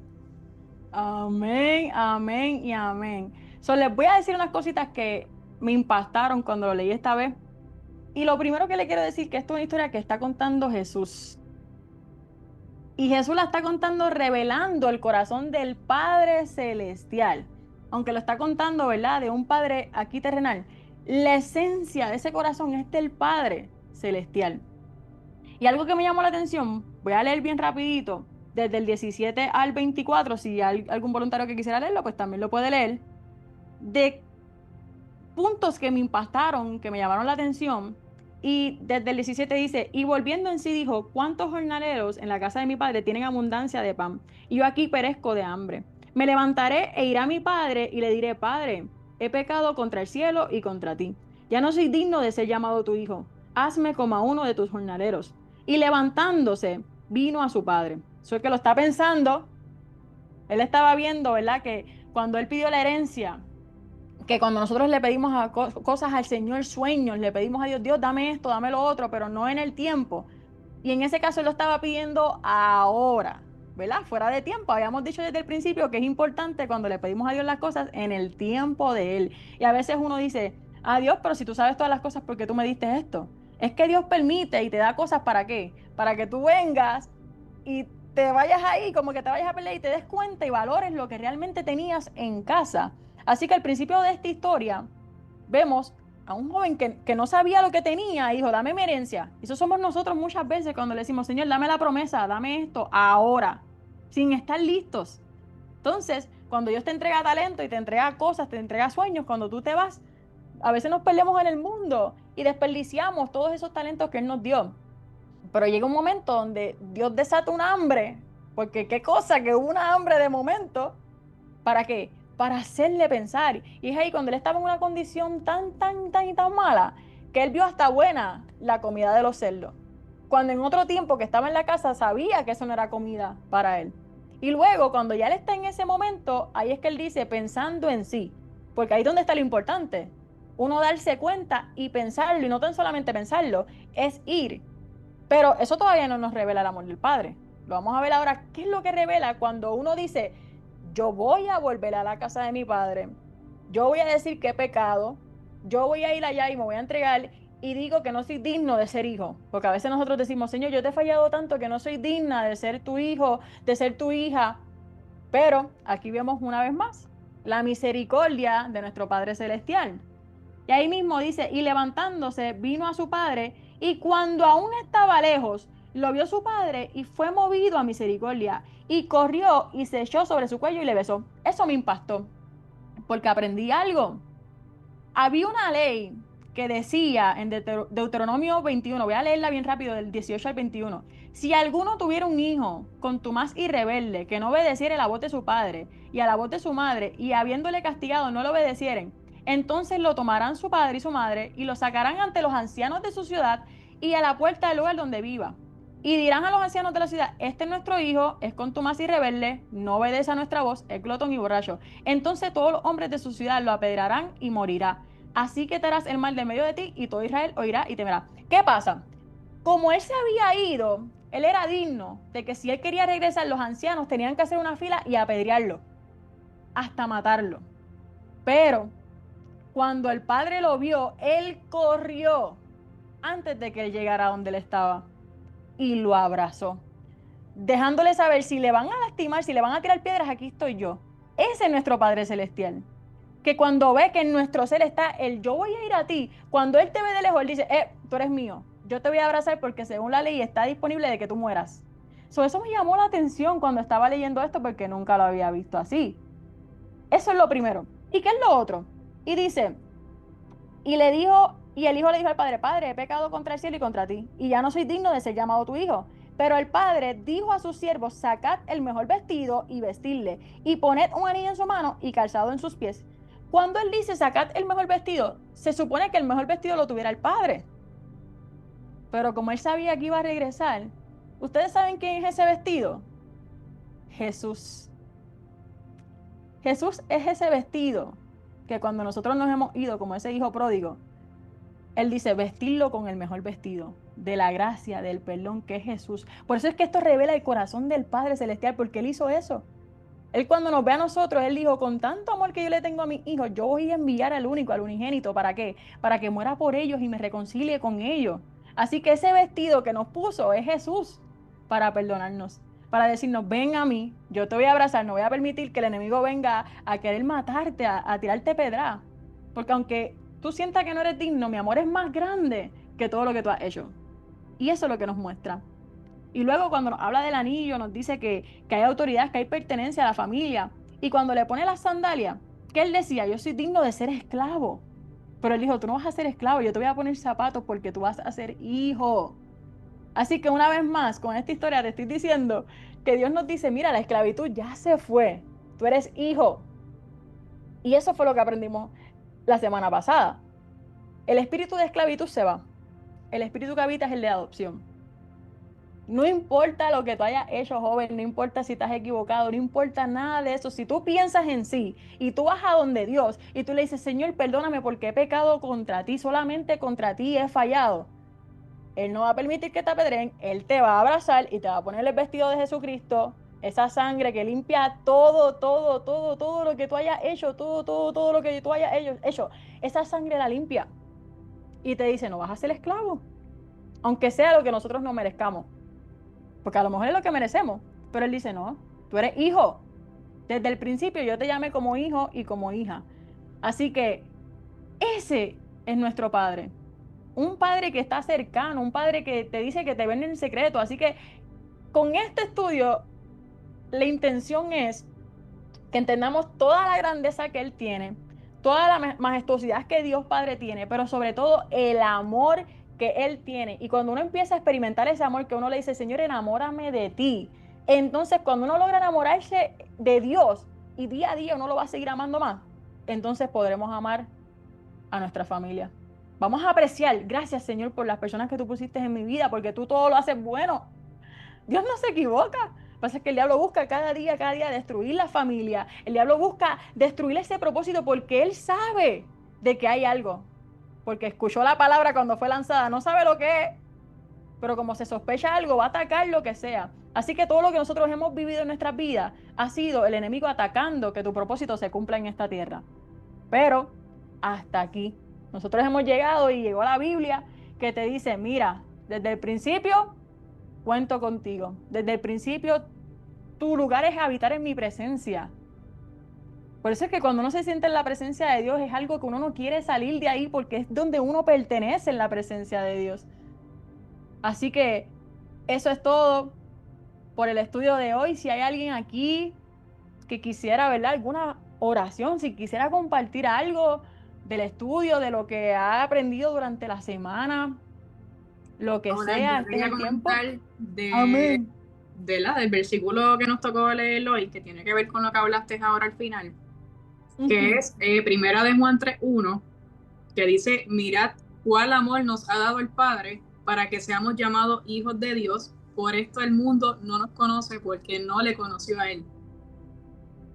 Amén, amén y amén. Les voy a decir unas cositas que me impactaron cuando lo leí esta vez. Y lo primero que le quiero decir que esto es una historia que está contando Jesús. Y Jesús la está contando revelando el corazón del Padre Celestial. Aunque lo está contando, ¿verdad? De un Padre aquí terrenal. La esencia de ese corazón es del Padre Celestial. Y algo que me llamó la atención, voy a leer bien rapidito, desde el 17 al 24, si hay algún voluntario que quisiera leerlo, pues también lo puede leer, de puntos que me impactaron, que me llamaron la atención. Y desde el 17 dice, y volviendo en sí dijo, ¿cuántos jornaleros en la casa de mi padre tienen abundancia de pan? Y yo aquí perezco de hambre. Me levantaré e iré a mi padre y le diré, Padre, he pecado contra el cielo y contra ti. Ya no soy digno de ser llamado tu hijo. Hazme como a uno de tus jornaleros. Y levantándose, vino a su padre. Eso es que lo está pensando. Él estaba viendo, ¿verdad? Que cuando él pidió la herencia, que cuando nosotros le pedimos cosas al Señor, sueños, le pedimos a Dios, Dios, dame esto, dame lo otro, pero no en el tiempo. Y en ese caso él lo estaba pidiendo ahora, ¿verdad? Fuera de tiempo. Habíamos dicho desde el principio que es importante cuando le pedimos a Dios las cosas en el tiempo de Él. Y a veces uno dice, ah, Dios, pero si tú sabes todas las cosas, ¿por qué tú me diste esto? Es que Dios permite y te da cosas ¿para qué? Para que tú vengas y te vayas ahí, como que te vayas a pelear y te des cuenta y valores lo que realmente tenías en casa. Así que al principio de esta historia vemos a un joven que no sabía lo que tenía y dijo, dame mi herencia. Eso somos nosotros muchas veces cuando le decimos, Señor, dame la promesa, dame esto ahora. sin estar listos. Entonces, cuando Dios te entrega talento y te entrega cosas, te entrega sueños, cuando tú te vas, a veces nos perdemos en el mundo y desperdiciamos todos esos talentos que Él nos dio. Pero llega un momento donde Dios desata un hambre, porque qué cosa que hubo una hambre de momento, ¿para qué? Para hacerle pensar. Y es ahí cuando Él estaba en una condición tan mala, que Él vio hasta buena la comida de los cerdos. Cuando en otro tiempo que estaba en la casa sabía que eso no era comida para Él. Y luego, cuando ya Él está en ese momento, ahí es que Él dice, pensando en sí. Porque ahí es donde está lo importante. Uno darse cuenta y pensarlo, y no tan solamente pensarlo, es ir. Pero eso todavía no nos revela el amor del Padre. Lo vamos a ver ahora. ¿Qué es lo que revela cuando uno dice, yo voy a volver a la casa de mi Padre, yo voy a decir que he pecado, yo voy a ir allá y me voy a entregar y digo que no soy digno de ser hijo? Porque a veces nosotros decimos, Señor, yo te he fallado tanto que no soy digna de ser tu hijo, de ser tu hija. Pero aquí vemos una vez más la misericordia de nuestro Padre Celestial. Y ahí mismo dice, y levantándose vino a su padre, y cuando aún estaba lejos, lo vio su padre y fue movido a misericordia, y corrió y se echó sobre su cuello y le besó. Eso me impactó, porque aprendí algo. Había una ley que decía en Deuteronomio 21, voy a leerla bien rápido, del 18 al 21. Si alguno tuviera un hijo contumaz y rebelde, que no obedeciera la voz de su padre y a la voz de su madre, y habiéndole castigado no lo obedecieren, entonces lo tomarán su padre y su madre y lo sacarán ante los ancianos de su ciudad y a la puerta del lugar donde viva. Y dirán a los ancianos de la ciudad, este es nuestro hijo, es contumaz y rebelde, no obedece a nuestra voz, es glotón y borracho. Entonces todos los hombres de su ciudad lo apedrearán y morirá. Así que te harás el mal de medio de ti y todo Israel oirá y temerá. ¿Qué pasa? Como él se había ido, él era digno de que si él quería regresar, los ancianos tenían que hacer una fila y apedrearlo, hasta matarlo. Pero cuando el padre lo vio, él corrió antes de que él llegara a donde él estaba y lo abrazó, dejándole saber, si le van a lastimar, si le van a tirar piedras, aquí estoy yo. Ese es nuestro Padre Celestial, que cuando ve que en nuestro ser está el yo voy a ir a ti, cuando Él te ve de lejos, Él dice, tú eres mío, yo te voy a abrazar porque según la ley está disponible de que tú mueras. Eso me llamó la atención cuando estaba leyendo esto, porque nunca lo había visto así. Eso es lo primero. ¿Y qué es lo otro? Y dice, y el hijo le dijo al padre, Padre, he pecado contra el cielo y contra ti, y ya no soy digno de ser llamado tu hijo. Pero el padre dijo a sus siervos, sacad el mejor vestido y vestirle, y poned un anillo en su mano y calzado en sus pies. Cuando él dice, sacad el mejor vestido, se supone que el mejor vestido lo tuviera el padre. Pero como él sabía que iba a regresar, ¿ustedes saben quién es ese vestido? Jesús. Jesús es ese vestido que cuando nosotros nos hemos ido como ese hijo pródigo, Él dice, vestirlo con el mejor vestido de la gracia, del perdón, que es Jesús. Por eso es que esto revela el corazón del Padre Celestial, porque Él hizo eso. Él cuando nos ve a nosotros, Él dijo, con tanto amor que yo le tengo a mis hijos, yo voy a enviar al único, al unigénito. ¿Para qué? Para que muera por ellos y me reconcilie con ellos. Así que ese vestido que nos puso es Jesús para perdonarnos, para decirnos, ven a mí, yo te voy a abrazar, no voy a permitir que el enemigo venga a querer matarte, a tirarte pedra. Porque aunque tú sientas que no eres digno, mi amor es más grande que todo lo que tú has hecho. Y eso es lo que nos muestra. Y luego cuando nos habla del anillo, nos dice que hay autoridad, que hay pertenencia a la familia. Y cuando le pone las sandalias, que él decía, yo soy digno de ser esclavo. Pero él dijo, tú no vas a ser esclavo, yo te voy a poner zapatos porque tú vas a ser hijo. Así que una vez más, con esta historia te estoy diciendo que Dios nos dice, mira, la esclavitud ya se fue, tú eres hijo. Y eso fue lo que aprendimos la semana pasada. El espíritu de esclavitud se va. El espíritu que habita es el de adopción. No importa lo que tú hayas hecho, joven, no importa si estás equivocado, no importa nada de eso. Si tú piensas en sí y tú vas a donde Dios y tú le dices, Señor, perdóname porque he pecado contra ti, solamente contra ti he fallado. Él no va a permitir que te apedreen, Él te va a abrazar y te va a poner el vestido de Jesucristo, esa sangre que limpia todo lo que tú hayas hecho, todo lo que tú hayas hecho. Esa sangre la limpia. Y te dice, no vas a ser esclavo, aunque sea lo que nosotros no merezcamos. Porque a lo mejor es lo que merecemos, pero Él dice, no, tú eres hijo. Desde el principio yo te llamé como hijo y como hija. Así que ese es nuestro Padre. Un Padre que está cercano, un Padre que te dice que te ven en secreto. Así que con este estudio la intención es que entendamos toda la grandeza que Él tiene, toda la majestuosidad que Dios Padre tiene, pero sobre todo el amor que Él tiene. Y cuando uno empieza a experimentar ese amor, que uno le dice, Señor, enamórame de ti. Entonces, cuando uno logra enamorarse de Dios y día a día uno lo va a seguir amando más, entonces podremos amar a nuestra familia. Vamos a apreciar, gracias Señor por las personas que tú pusiste en mi vida, porque tú todo lo haces bueno. Dios no se equivoca. Lo que pasa es que el diablo busca cada día destruir la familia. El diablo busca destruir ese propósito porque él sabe de que hay algo. Porque escuchó la palabra cuando fue lanzada, no sabe lo que es, pero como se sospecha algo, va a atacar lo que sea. Así que todo lo que nosotros hemos vivido en nuestras vidas ha sido el enemigo atacando que tu propósito se cumpla en esta tierra. Pero hasta aquí. Nosotros hemos llegado y llegó la Biblia que te dice, mira, desde el principio cuento contigo. Desde el principio tu lugar es habitar en mi presencia. Por eso es que cuando uno se siente en la presencia de Dios es algo que uno no quiere salir de ahí porque es donde uno pertenece en la presencia de Dios. Así que eso es todo por el estudio de hoy. Si hay alguien aquí que quisiera, ¿verdad?, alguna oración, si quisiera compartir algo del estudio, de lo que ha aprendido durante la semana, lo que Ahora, sea, yo este es quería el tiempo. comentar Amén. del versículo que nos tocó leer hoy, que tiene que ver con lo que hablaste ahora al final, que Ujú. es Primera de Juan 3:1, que dice, mirad cuál amor nos ha dado el Padre para que seamos llamados hijos de Dios. Por esto el mundo no nos conoce porque no le conoció a Él.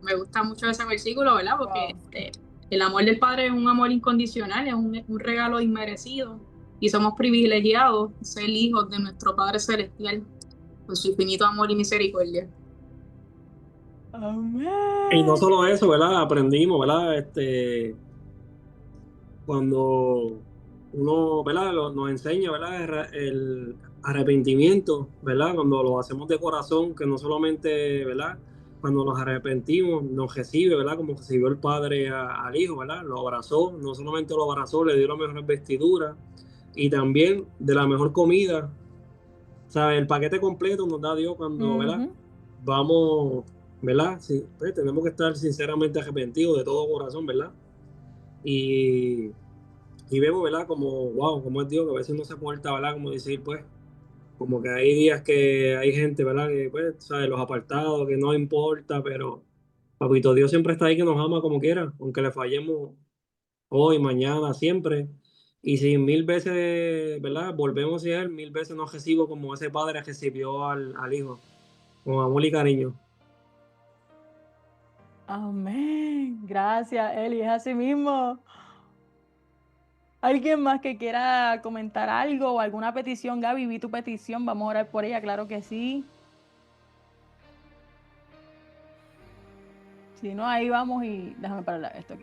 Me gusta mucho ese versículo, ¿verdad? Porque Wow. el amor del Padre es un amor incondicional, es un regalo inmerecido y somos privilegiados de ser hijos de nuestro Padre Celestial con su infinito amor y misericordia. Y no Amén. solo eso, ¿verdad? Aprendimos, ¿verdad? Cuando uno, ¿verdad? Nos enseña, ¿verdad? El arrepentimiento, ¿verdad? Cuando lo hacemos de corazón, que no solamente, ¿verdad? Cuando nos arrepentimos, nos recibe, ¿verdad? Como recibió el Padre al Hijo, ¿verdad? Lo abrazó, no solamente lo abrazó, le dio la mejor vestidura y también de la mejor comida. ¿Sabes? El paquete completo nos da Dios cuando, ¿verdad? Ujú. Vamos, ¿verdad? Sí, pues, tenemos que estar sinceramente arrepentidos de todo corazón, ¿verdad? Y, y vemos, ¿verdad? Como, wow, como es Dios, que a veces no se porta, ¿verdad? Como decir, pues, como que hay días que hay gente, ¿verdad? Que, pues, ¿sabes? Los apartados, que no importa, pero Papito Dios siempre está ahí que nos ama como quiera, aunque le fallemos hoy, mañana, siempre. Y si mil veces, ¿verdad? Volvemos a él, mil veces nos recibo como ese padre recibió al hijo, con amor y cariño. Amén. Gracias, Eli. Es así mismo. ¿Alguien más que quiera comentar algo o alguna petición? Gaby, vi tu petición. Vamos a orar por ella, claro que sí. Si no, ahí vamos y déjame parar esto aquí.